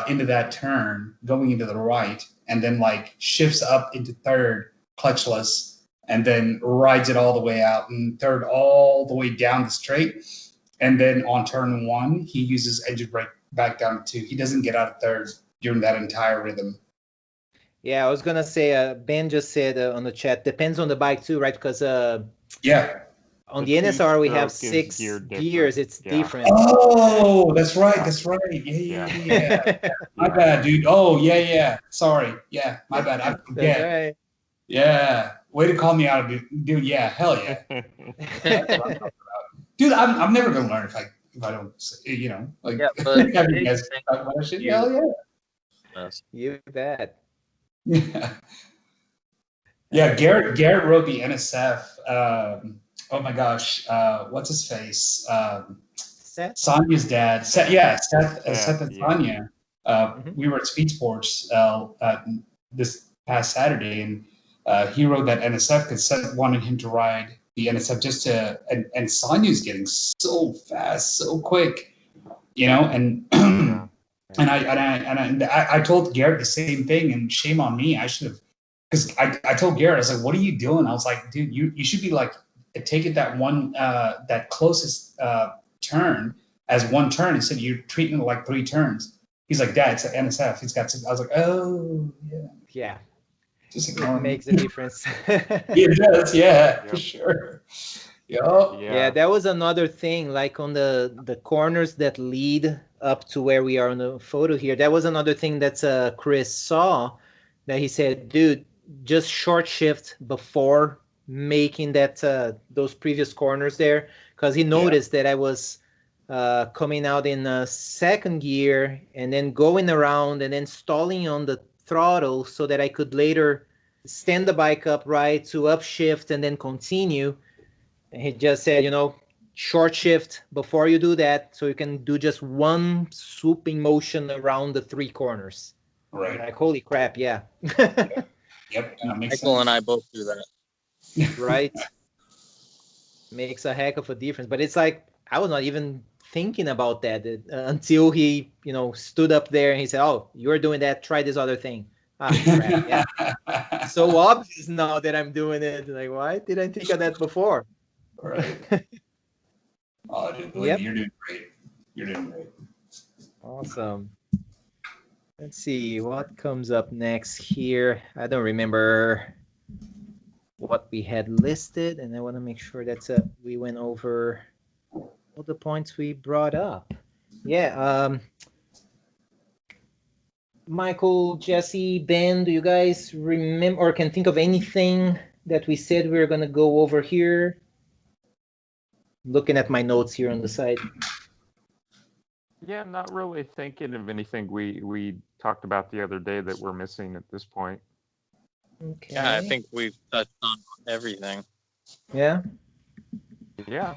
into that turn, going into the right, and then like shifts up into third, clutchless, and then rides it all the way out, and third all the way down the straight, and then on turn one, he uses engine brake back down to two. He doesn't get out of third during that entire rhythm. Yeah, I was gonna say, Ben just said on the chat, depends on the bike too, right? Because Yeah. on the NSR we have two-stroke is 6 geared gears. It's different. Yeah. different. Oh, that's right. That's right. Yeah. My bad, dude. Oh, yeah. Sorry. Yeah, my bad. I forget. That's right. Yeah. Way to call me out, dude. Yeah. Hell yeah. That's what I'm talking about. Dude, I'm never gonna learn if I don't say, like Yeah, but have you guys talk about that shit? Hell yeah. Yes. You bet. Yeah. Yeah, Garrett wrote the NSF. Oh my gosh, what's his face? Seth? Sonia's dad. Seth, yeah, Seth and Yeah. Sonia. We were at Speed Sports this past Saturday, and he rode that NSF because Seth wanted him to ride the NSF just to, and Sonia's getting so fast, so quick, and Yeah. I told Garrett the same thing, and shame on me. I should have, because I told Garrett, I was like, "What are you doing?" I was like, "Dude, you should be like taking that one that closest turn as one turn instead of you're treating it like 3 turns." He's like, "Dad, it's an NSF. He's got." I was like, "Oh yeah, Yeah, just it ignore me." makes a difference. It does, yeah, for Yep. sure. Yup. Yeah, Yeah. that was another thing, like on the corners that lead up to where we are on the photo here. That was another thing that Chris saw, that he said, dude, just short shift before making that those previous corners there, because he Yeah. noticed that I was coming out in second gear and then going around and then stalling on the throttle so that I could later stand the bike upright to upshift and then continue. And he just said, short shift before you do that, so you can do just one swooping motion around the 3 corners. I'm Right. like, holy crap, yeah. Yep. That makes Michael and sense. I both do that. Right? Makes a heck of a difference. But it's like, I was not even thinking about that until he, stood up there and he said, oh, you're doing that. Try this other thing. Ah, crap. Yeah. So obvious now that I'm doing it. Like, why didn't I think of that before? Right. Oh, dude, believe Yep. me, you're doing great. You're doing great. Awesome. Let's see what comes up next here. I don't remember what we had listed, and I want to make sure that we went over all the points we brought up. Yeah. Michael, Jesse, Ben, do you guys remember or can think of anything that we said we were going to go over here? Looking at my notes here on the side. Yeah, not really thinking of anything we talked about the other day that we're missing at this point. Okay. Yeah, I think we've touched on everything. Yeah. Yeah.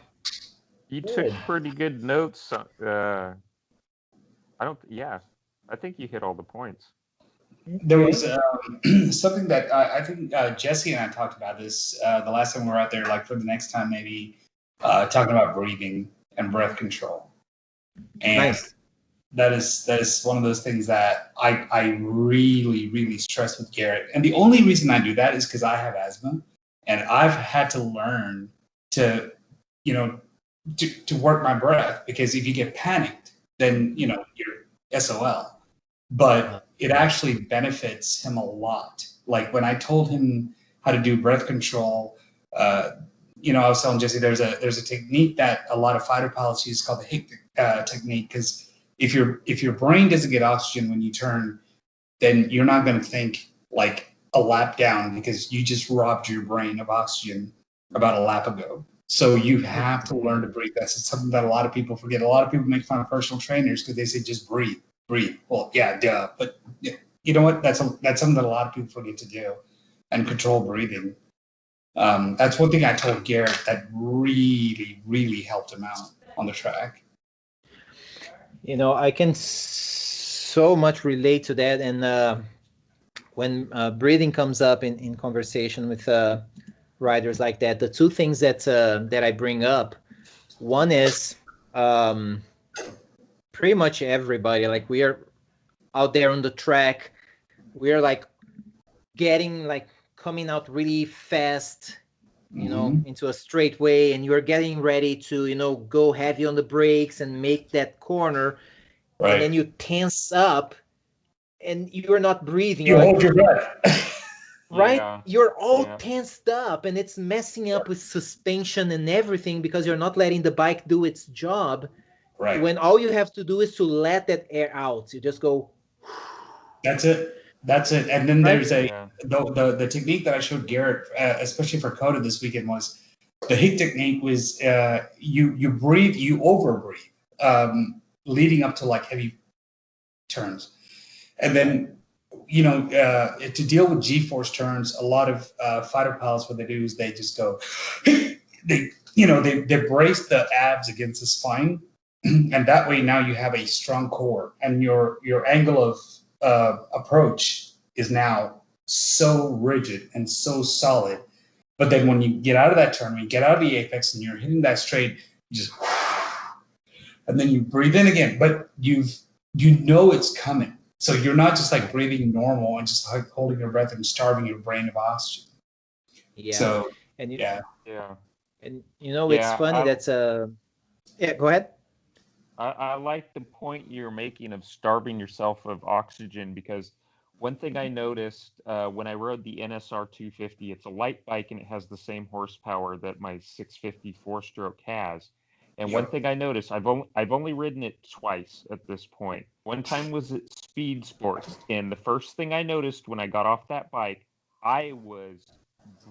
You Good. took pretty good notes. I think you hit all the points. There was Okay. something that I think Jesse and I talked about this the last time we were out there, like for the next time, maybe talking about breathing and breath control. And Nice. that is one of those things that I really, really stress with Garrett. And the only reason I do that is because I have asthma, and I've had to learn to, to work my breath, because if you get panicked, then you're SOL. But it actually benefits him a lot. Like when I told him how to do breath control, I was telling Jesse there's a technique that a lot of fighter pilots use called the HIC technique, because if your brain doesn't get oxygen when you turn, then you're not going to think like a lap down, because you just robbed your brain of oxygen about a lap ago. So you have to learn to breathe. That's something that a lot of people forget. A lot of people make fun of personal trainers because they say just breathe. Well, yeah, duh. But you know what? That's something that a lot of people forget to do, and control breathing. That's one thing I told Garrett that really, really helped him out on the track. I can so much relate to that. And when breathing comes up in conversation with riders like that, the two things that I bring up, one is pretty much everybody, like we are out there on the track, we're like getting like coming out really fast, into a straight way, and you're getting ready to, go heavy on the brakes and make that corner, Right. and then you tense up and you're not breathing. You You're hold like, your breath. right? Yeah. You're all Yeah. tensed up, and it's messing up with suspension and everything because you're not letting the bike do its job. Right. When all you have to do is to let that air out. You just go. That's it. That's it. And then Right? there's the technique that I showed Garrett, especially for Coda this weekend, was the HIC technique. Was you breathe, you over breathe, leading up to like heavy turns, and then to deal with G-force turns, a lot of fighter pilots, what they do is they just go, they brace the abs against the spine, and that way now you have a strong core, and your angle of approach is now so rigid and so solid. But then when you get out of that turn, when you get out of the apex and you're hitting that straight, you just, and then you breathe in again, but you know it's coming. So you're not just like breathing normal and just like holding your breath and starving your brain of oxygen. Yeah. So And Yeah. and it's funny. That's yeah. Go ahead. I like the point you're making of starving yourself of oxygen, because one thing I noticed when I rode the NSR 250, it's a light bike and it has the same horsepower that my 650 four-stroke has. And one thing I noticed, I've only ridden it twice at this point. One time was at Speed Sports, and the first thing I noticed when I got off that bike, I was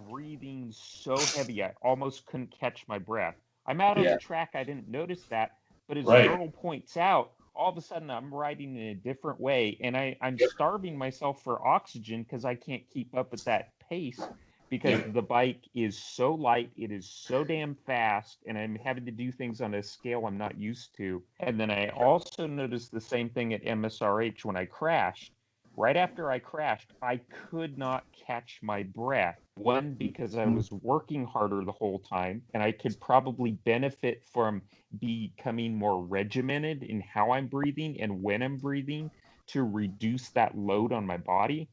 breathing so heavy I almost couldn't catch my breath. I'm out on the track, I didn't notice that, but as Earl points out, all of a sudden I'm riding in a different way, and I'm starving myself for oxygen because I can't keep up at that pace, because the bike is so light, it is so damn fast, and I'm having to do things on a scale I'm not used to. And then I also noticed the same thing at MSRH when I crashed. Right after I crashed, I could not catch my breath. One, because I was working harder the whole time, and I could probably benefit from becoming more regimented in how I'm breathing and when I'm breathing to reduce that load on my body.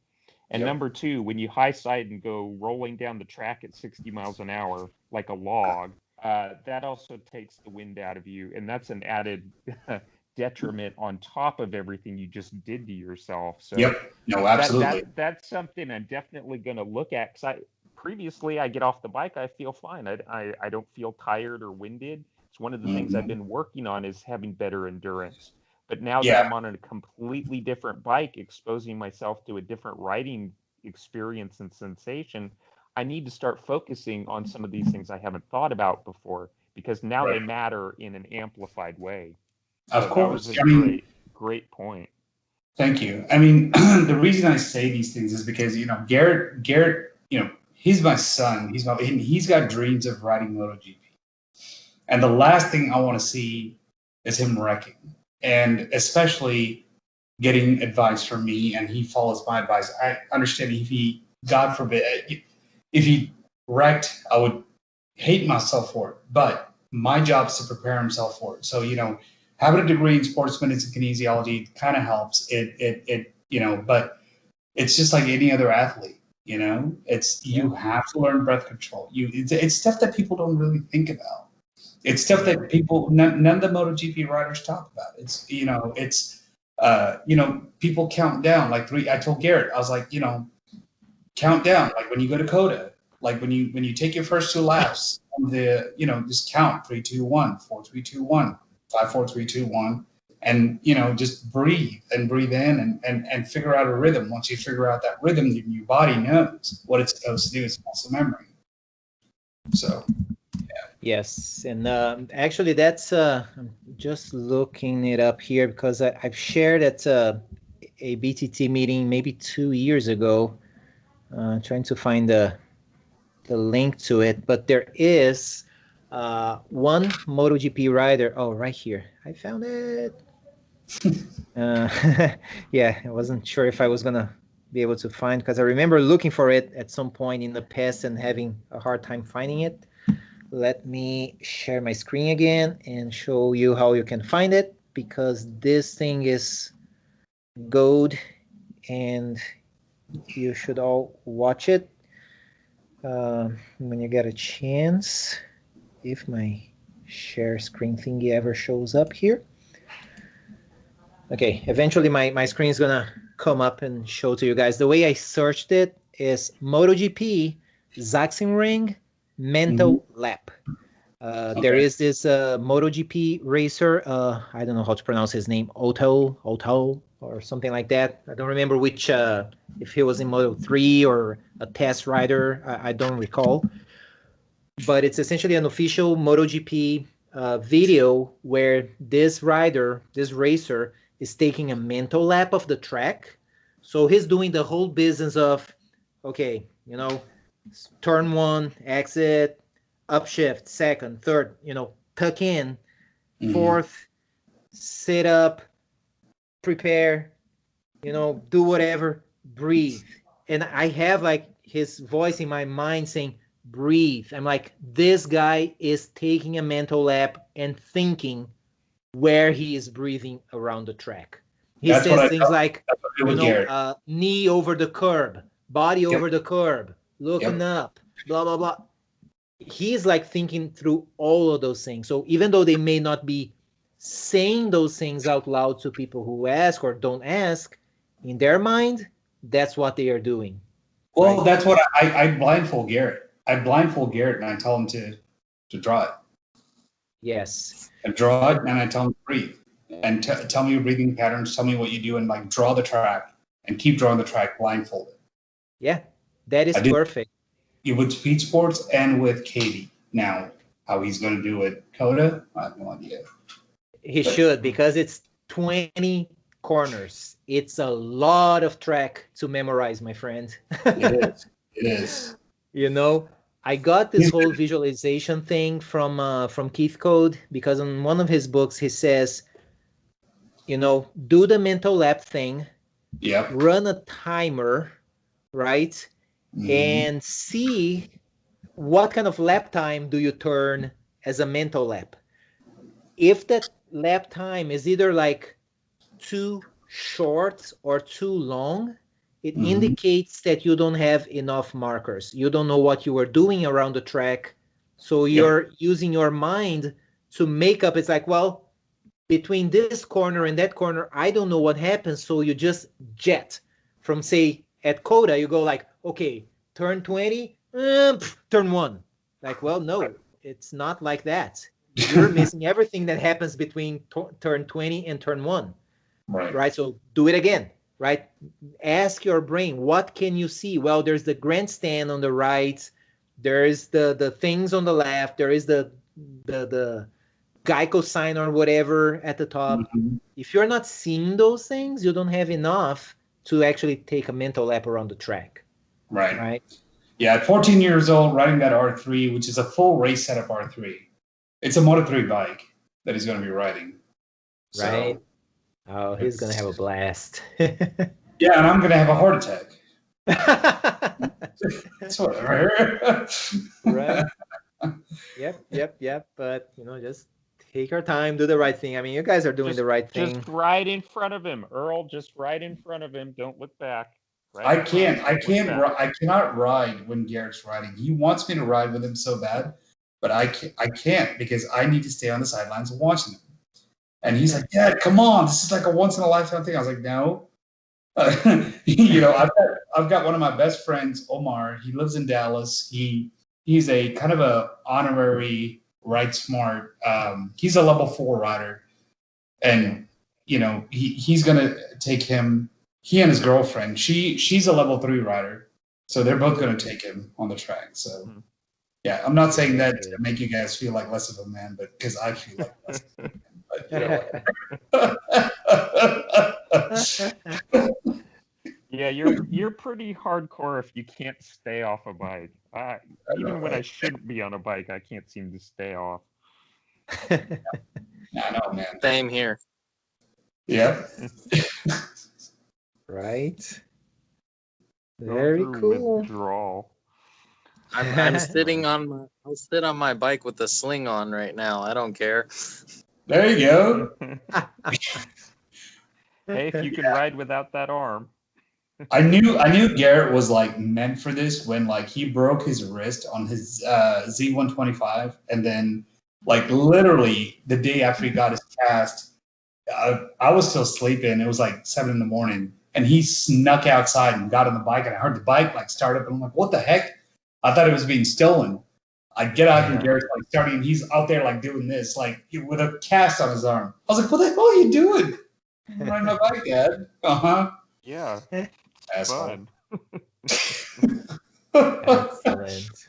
And number two, when you high side and go rolling down the track at 60 miles an hour like a log, that also takes the wind out of you. And that's an added detriment on top of everything you just did to yourself. So no, absolutely. That's something I'm definitely going to look at, because previously I get off the bike, I feel fine. I don't feel tired or winded. It's one of the things I've been working on, is having better endurance. But now that I'm on a completely different bike, exposing myself to a different riding experience and sensation, I need to start focusing on some of these things I haven't thought about before, because now they matter in an amplified way. Of course. That was a great point. Thank you. I mean, the reason I say these things is because, Garrett, he's my son. He's got dreams of riding MotoGP. And the last thing I want to see is him wrecking. And especially getting advice from me, and he follows my advice. I understand if he, God forbid, if he wrecked, I would hate myself for it. But my job is to prepare himself for it. So, having a degree in sports medicine and kinesiology kind of helps. But it's just like any other athlete. It's you have to learn breath control. It's stuff that people don't really think about. It's stuff that none of the MotoGP riders talk about. People count down like three. I told Garrett, I was like, count down, like when you go to Coda, like when you take your first 2 laps, just count 3, 2, 1, 4, 3, 2, 1, 5, 4, 3, 2, 1, and just breathe in and figure out a rhythm. Once you figure out that rhythm, your body knows what it's supposed to do. It's muscle memory. So. Yes, and actually, that's I'm just looking it up here because I've shared at a BTT meeting maybe 2 years ago, trying to find the link to it. But there is one MotoGP rider. Oh, right here, I found it. Yeah, I wasn't sure if I was gonna be able to find, because I remember looking for it at some point in the past and having a hard time finding it. Let me share my screen again and show you how you can find it, because this thing is gold and you should all watch it when you get a chance, if my share screen thingy ever shows up here. Okay, eventually my screen is gonna come up and show to you guys. The way I searched it is MotoGP Sachsenring mental lap. There is this MotoGP racer. I don't know how to pronounce his name. Otto, or something like that. I don't remember which, if he was in Moto3 or a test rider. I don't recall. But it's essentially an official MotoGP video where this racer, is taking a mental lap of the track So he's doing the whole business of, okay, turn one, exit, upshift, second, third, tuck in, fourth, sit up, prepare, do whatever, breathe. And I have like his voice in my mind saying, breathe. I'm like, this guy is taking a mental lap and thinking where he is breathing around the track. He says things like, knee over the curb, body over the curb, looking up, blah, blah, blah. He's like thinking through all of those things. So even though they may not be saying those things out loud to people who ask or don't ask, in their mind, that's what they are doing. Well, right? That's what I blindfold Garrett. I blindfold Garrett and I tell him to draw it. Yes. I draw it and I tell him to breathe. And tell me your breathing patterns, tell me what you do, and like draw the track and keep drawing the track blindfolded. Yeah, that is perfect. With Speed Sports and with Katie. Now, how he's going to do it, Coda, I have no idea. He should, because it's 20 corners. It's a lot of track to memorize, my friend. It is. It is. I got this whole visualization thing from Keith Code, because in one of his books he says, do the mental lap thing. Yep. Run a timer, right? And see what kind of lap time do you turn as a mental lap. If that lap time is either like too short or too long, it indicates that you don't have enough markers. You don't know what you are doing around the track. So you're using your mind to make up. It's like, well, between this corner and that corner, I don't know what happens. So you just jet from, say, at Coda, you go like, okay, turn 20, turn 1. Like, well, no, it's not like that. You're missing everything that happens between turn 20 and turn 1. Right? So do it again, right? Ask your brain, what can you see? Well, there's the grandstand on the right. There's the things on the left. There is the Geico sign or whatever at the top. If you're not seeing those things, you don't have enough to actually take a mental lap around the track. Right. Yeah, at 14 years old, riding that R3, which is a full race setup R3. It's a Moto3 bike that he's going to be riding. Right. Oh, he's going to have a blast. Yeah, and I'm going to have a heart attack. That's whatever. Right. Yep. But, just take your time, do the right thing. I mean, you guys are doing the right thing. Just ride in front of him, Earl. Just ride in front of him. Don't look back. I cannot ride when Garrett's riding. He wants me to ride with him so bad, but I can't because I need to stay on the sidelines and watching him. And he's like, "Dad, come on! This is like a once in a lifetime thing." I was like, "No." I've got one of my best friends, Omar. He lives in Dallas. He's a kind of a honorary Ride Smart. He's a level 4 rider, and he's gonna take him. He and his girlfriend. She's a level 3 rider, so they're both gonna take him on the track. So. Yeah, I'm not saying that to make you guys feel like less of a man, but because I feel like less of a man. Yeah, you're pretty hardcore if you can't stay off a bike. Even when I shouldn't be on a bike, I can't seem to stay off. I know, man. Same here. Yeah. Right. Very cool. Withdrawal. I'm sitting on my bike with the sling on right now. I don't care. There you go. Hey, if you can ride without that arm. I knew Garrett was like meant for this when like he broke his wrist on his Z125, and then like literally the day after he got his cast, I was still sleeping. It was like 7 a.m, and he snuck outside and got on the bike, and I heard the bike like start up, and I'm like, "What the heck?" I thought it was being stolen. I get out and Garrett's like starting, and he's out there like doing this, like with a cast on his arm. I was like, "What the hell are you doing?" I'm riding my bike, Dad. Yeah. Asshole. Excellent.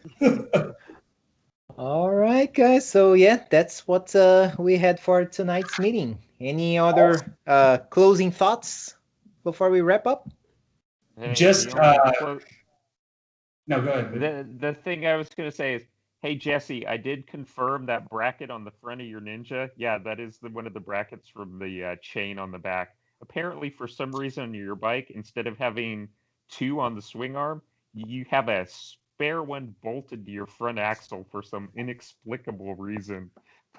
All right, guys. So yeah, that's what we had for tonight's meeting. Any other closing thoughts before we wrap up? Hey, just the only no, go ahead. Buddy. the thing I was going to say is, hey Jesse, I did confirm that bracket on the front of your Ninja. Yeah, that is one of the brackets from the chain on the back. Apparently, for some reason on your bike, instead of having two on the swing arm, you have a spare one bolted to your front axle for some inexplicable reason.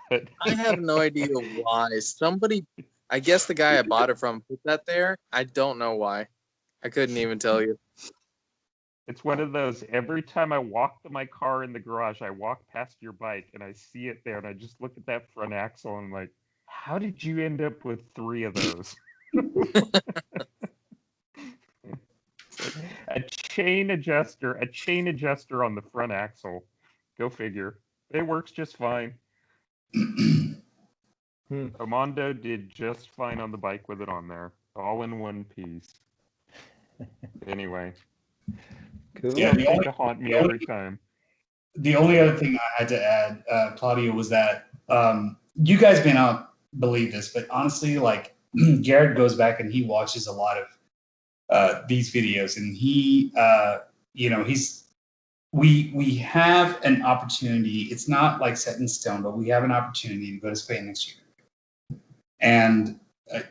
But I have no idea why. Somebody, I guess the guy I bought it from put that there. I don't know why. I couldn't even tell you. it's one of those, every time I walk to my car in the garage, I walk past your bike and I see it there and I just look at that front axle and I'm like, how did you end up with three of those? It's like a chain adjuster on the front axle. Go figure. It works just fine. Armando did just fine on the bike with it on there, all in one piece. Anyway, Cool. Yeah, to haunt me every time. the only other thing I had to add, Claudio, was that you guys may not believe this, but honestly, like Garrett goes back and he watches a lot of these videos, and he, we have an opportunity. It's not like set in stone, but we have an opportunity to go to Spain next year, and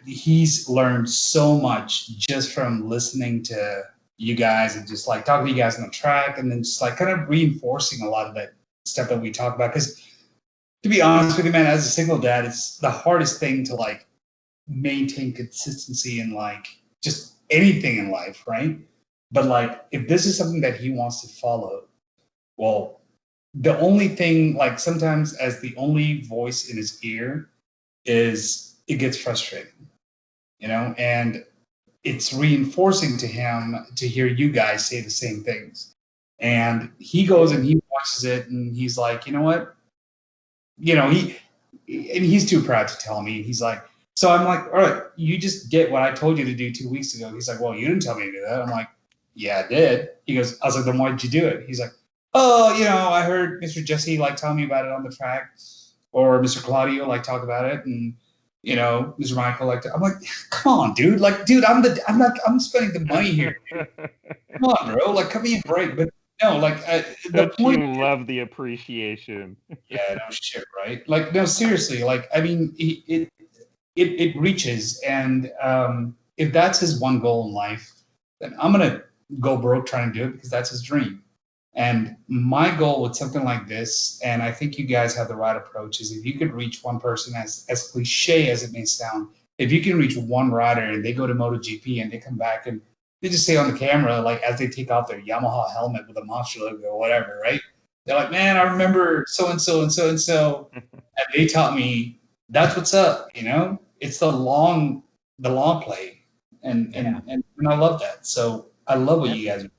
he's learned so much just from listening to you guys and just like talking to you guys on the track, and then just like kind of reinforcing a lot of that stuff that we talk about. Because to be honest with you, man, as a single dad, it's the hardest thing to like maintain consistency in like just anything in life, right? But like if this is something that he wants to follow, well, the only thing, like sometimes as the only voice in his ear, is it gets frustrating, and it's reinforcing to him to hear you guys say the same things. And he goes and he watches it and he's like, you know what? And he's too proud to tell me. He's like, so I'm like, all right, you just get what I told you to do 2 weeks ago. He's like, well, you didn't tell me to do that. I'm like, yeah, I did. He goes, I was like, then why did you do it? He's like, oh, I heard Mr. Jesse like tell me about it on the track, or Mr. Claudio like talk about it, and Mr. Michael like I'm like, come on, dude. Like, dude, I'm spending the money here. Come on, bro. Like, cut me a break. But no, like the point. You love the appreciation. Yeah, no shit, right? Like, no, seriously. Like, I mean, it reaches, and if that's his one goal in life, then I'm gonna go broke trying to do it because that's his dream. And my goal with something like this, and I think you guys have the right approach, is if you could reach one person, as cliche as it may sound, if you can reach one rider and they go to MotoGP and they come back and they just say on the camera, like as they take off their Yamaha helmet with a monster logo or whatever, right? They're like, man, I remember so and so and so and so, and they taught me that's what's up. It's the long play, and I love that. So I love what you guys are.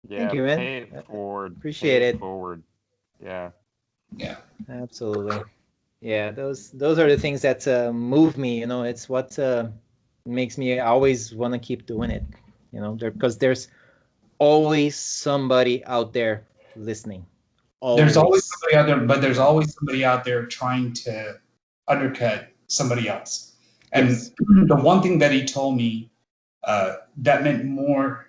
Yeah, Thank you, man. pay it forward. Appreciate pay it. Forward. Yeah. Yeah. Absolutely. Yeah, those are the things that move me. It's what makes me always want to keep doing it. Because there's always somebody out there listening. There's always somebody out there, but there's always somebody out there trying to undercut somebody else. And Yes. The one thing that he told me that meant more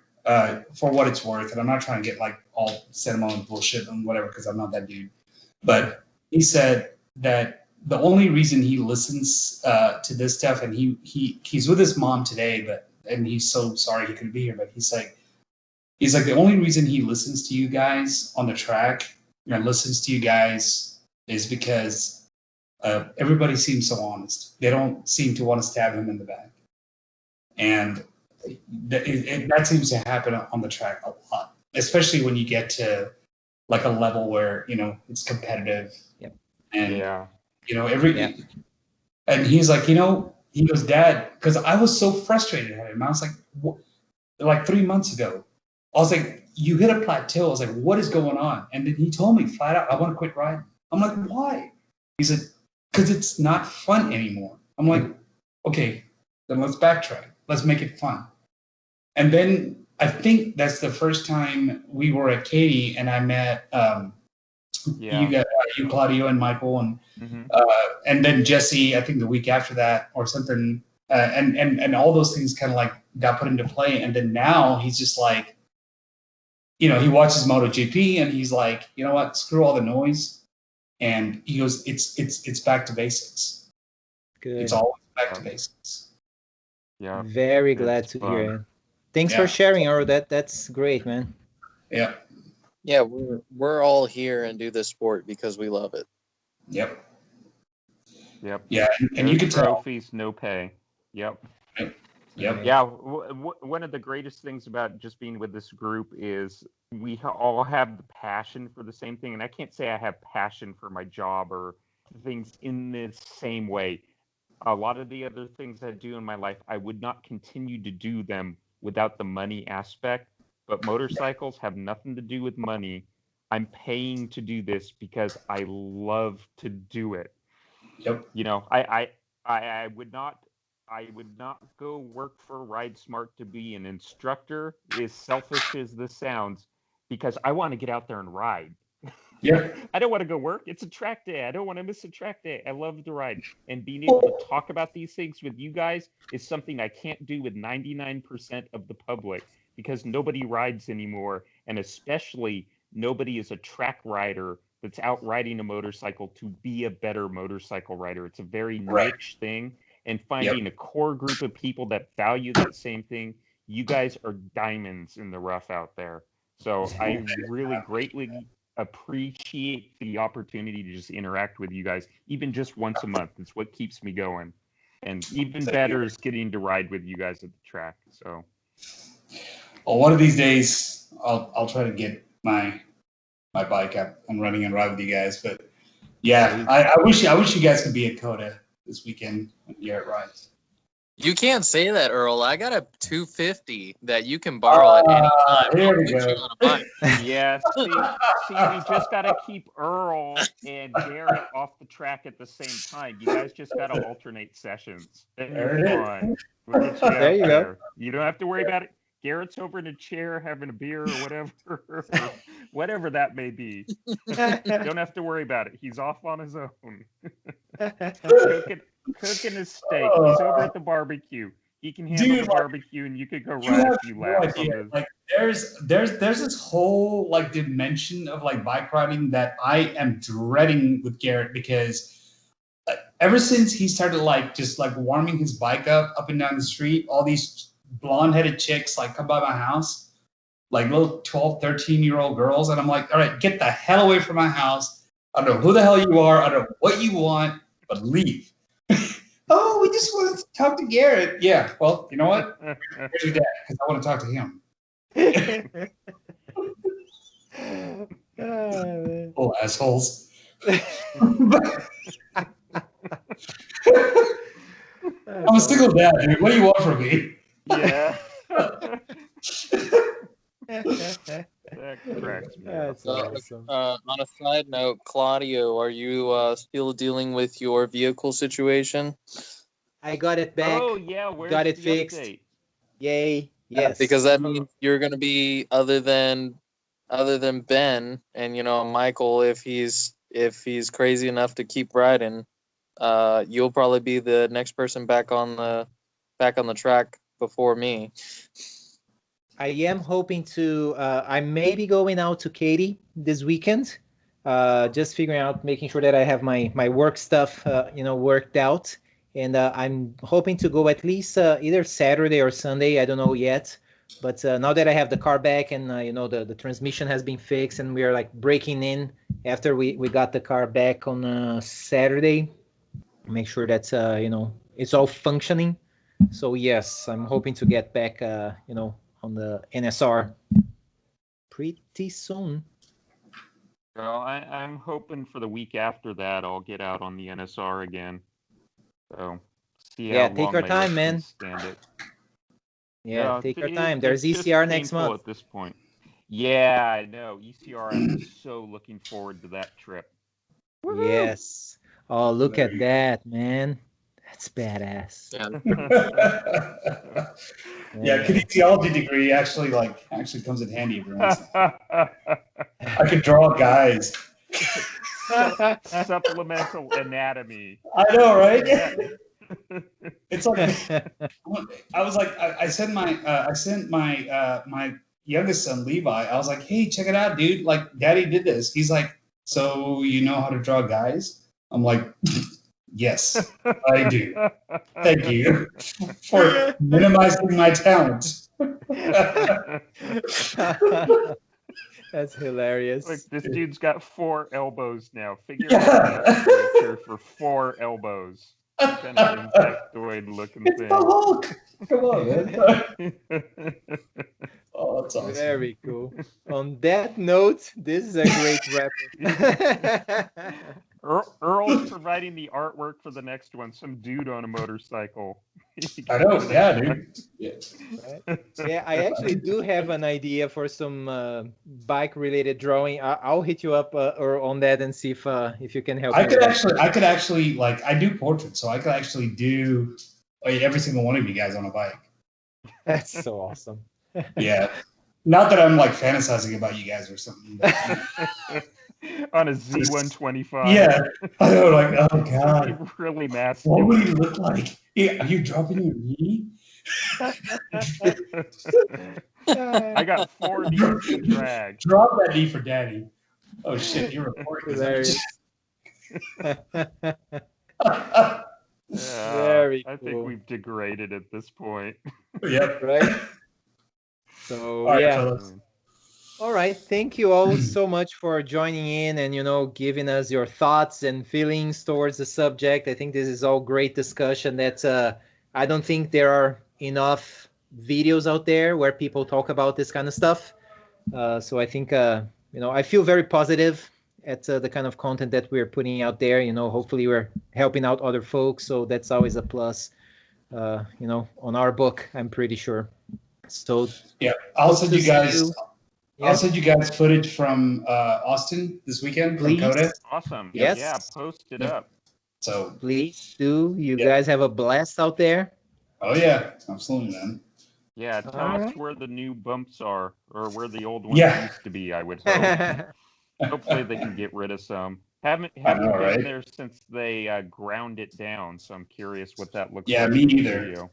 for what it's worth, and I'm not trying to get like all sentimental bullshit and whatever because I'm not that dude, but he said that the only reason he listens to this stuff, and he's with his mom today, and he's so sorry he couldn't be here, but he's like the only reason he listens to you guys on the track and listens to you guys is because everybody seems so honest. They don't seem to want to stab him in the back, and that seems to happen on the track a lot, especially when you get to like a level where it's competitive. Yep. And Yeah. and he's like, he goes, Dad, because I was so frustrated at him. I was like, what? Like 3 months ago, I was like, you hit a plateau. I was like, what is going on? And then he told me flat out, I want to quit riding. I'm like, why? He said, because it's not fun anymore. I'm like, okay, then let's backtrack. Let's make it fun. And then I think that's the first time we were at Katie, and I met you, Claudio, and Michael, and then Jesse. I think the week after that, or something. and all those things kind of like got put into play. And then now he's just like, he watches MotoGP and he's like, you know what, screw all the noise. And he goes, it's back to basics. Good. It's always back to basics. Yeah. Very glad It's to fun. hear it. Thanks Yeah. for sharing, Oro. That's great, man. Yeah. Yeah, we're all here and do this sport because we love it. Yep. Yep. Yeah. And No you can tell. trophies, no pay. Yep. Yep. Yeah, one of the greatest things about just being with this group is we all have the passion for the same thing. And I can't say I have passion for my job or things in the same way. A lot of the other things I do in my life, I would not continue to do them without the money aspect. But motorcycles have nothing to do with money. I'm paying to do this because I love to do it. Yep. I would not go work for Ride Smart to be an instructor, as selfish as this sounds, because I want to get out there and ride. Yep. I don't want to go work. It's a track day. I don't want to miss a track day. I love to ride. And being able to talk about these things with you guys is something I can't do with 99% of the public, because nobody rides anymore. And especially nobody is a track rider that's out riding a motorcycle to be a better motorcycle rider. It's a very niche thing. And finding a core group of people that value that same thing, you guys are diamonds in the rough out there. So I really greatly appreciate the opportunity to just interact with you guys, even just once a month. It's what keeps me going. And even better is getting to ride with you guys at the track. So, well, one of these days I'll try to get my bike up and running and ride with you guys. But yeah, I wish you guys could be at Coda this weekend when Garrett rides. You can't say that, Earl. I got a 250 that you can borrow at any time. Here we I'll put go. you on a bike. yeah, see, we just got to keep Earl and Garrett off the track at the same time. You guys just got to alternate sessions. Then There you're it is. fine. We'll get you There out you go. there. You don't have to worry about it. Garrett's over in a chair having a beer or whatever, whatever that may be. Don't have to worry about it. He's off on his own. Cooking his steak. He's over at the barbecue. He can handle the barbecue, and you could go ride a few laps on the. Like there's this whole like dimension of like bike riding that I am dreading with Garrett, because ever since he started like just like warming his bike up and down the street, all these blonde-headed chicks like come by my house, like little 12, 13-year-old girls, and I'm like, all right, get the hell away from my house. I don't know who the hell you are. I don't know what you want, but leave. Oh, we just want to talk to Garrett. Yeah, well, you know what? Here's your dad, because I want to talk to him. Oh, assholes. I'm a single dad, dude. What do you want from me? Yeah. That cracks me up. That's awesome. On a side note, Claudio, are you still dealing with your vehicle situation? I got it back. Oh yeah, where's Got it the fixed. update? Yay. Yes. Because that means you're going to be other than Ben and Michael, if he's crazy enough to keep riding, you'll probably be the next person back on the track before me. I am hoping to. I may be going out to Katy this weekend. Just figuring out, making sure that I have my work stuff, worked out, and I'm hoping to go at least either Saturday or Sunday. I don't know yet, but now that I have the car back and the transmission has been fixed and we are like breaking in after we got the car back on Saturday, make sure that it's all functioning. So yes, I'm hoping to get back on the NSR pretty soon. Well, I'm hoping for the week after that I'll get out on the NSR again. So see how Take long our my time, legs can man. stand it. Yeah, take our time. It's There's just ECR next painful month. at this point. Yeah, I know. ECR, I'm so looking forward to that trip. Yes. Oh, look at that, man. That's badass. Yeah, kinesiology degree actually comes in handy every once in a while. I could draw guys. Supplemental anatomy. I know, right? It's like I was like I sent my youngest son Levi. I was like, hey, check it out, dude. Like, Daddy did this. He's like, so you know how to draw guys? I'm like, yes, I do. Thank you for minimizing my talent. That's hilarious. Look, this dude's got 4 elbows now. Figure out the musculature for 4 elbows. Kind of insectoid looking It's thing. the Hulk. Come on, man. Oh, that's awesome. Very cool. On that note, this is a great wrap. Earl's providing the artwork for the next one. Some dude on a motorcycle. I know, yeah, dude. Yeah. Right? Yeah, I actually do have an idea for some bike-related drawing. I'll hit you up or on that and see if you can help me. I could actually like I do portraits, so I could actually do like, every single one of you guys on a bike. That's so awesome. Yeah. Not that I'm like fantasizing about you guys or something. But, on a Z125. yeah. I know, like, oh god. Something really What masculine. would he look like? Yeah, are you dropping your knee? I got 4 knees to drag. Drop that knee for daddy. Oh shit, you're recording. Hilarious. Yeah, Very I think cool. we've degraded at this point. Yep. Right? So, All right, yeah. fellas. All right. Thank you all so much for joining in and, giving us your thoughts and feelings towards the subject. I think this is all great discussion that I don't think there are enough videos out there where people talk about this kind of stuff. So I think, I feel very positive at the kind of content that we're putting out there. Hopefully we're helping out other folks. So that's always a plus, on our book, I'm pretty sure. So yeah, I'll hope send to you see guys. you. I'll Yeah. send you guys footage from Austin this weekend Please. from Coda. Awesome. Yes. Yeah, post it Yep. up. So, Please do. You Yeah. guys have a blast out there. oh yeah, absolutely, man. Yeah, tell All us right. where the new bumps are, or where the old ones Yeah. used to be, I would hope. Hopefully they can get rid of some. Haven't know, been right? there since they ground it down, so I'm curious what that looks Yeah, like. me in the neither. video.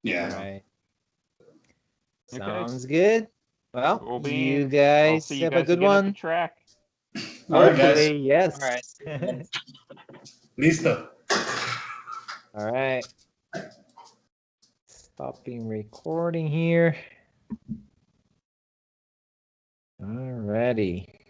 Yeah. All right. Okay. Sounds good. Well, Cool you beans. I'll guys see you have guys a good again at the one. track. All right, guys. Hopefully, yes. All right. Listo. All right. Stopping recording here. All righty.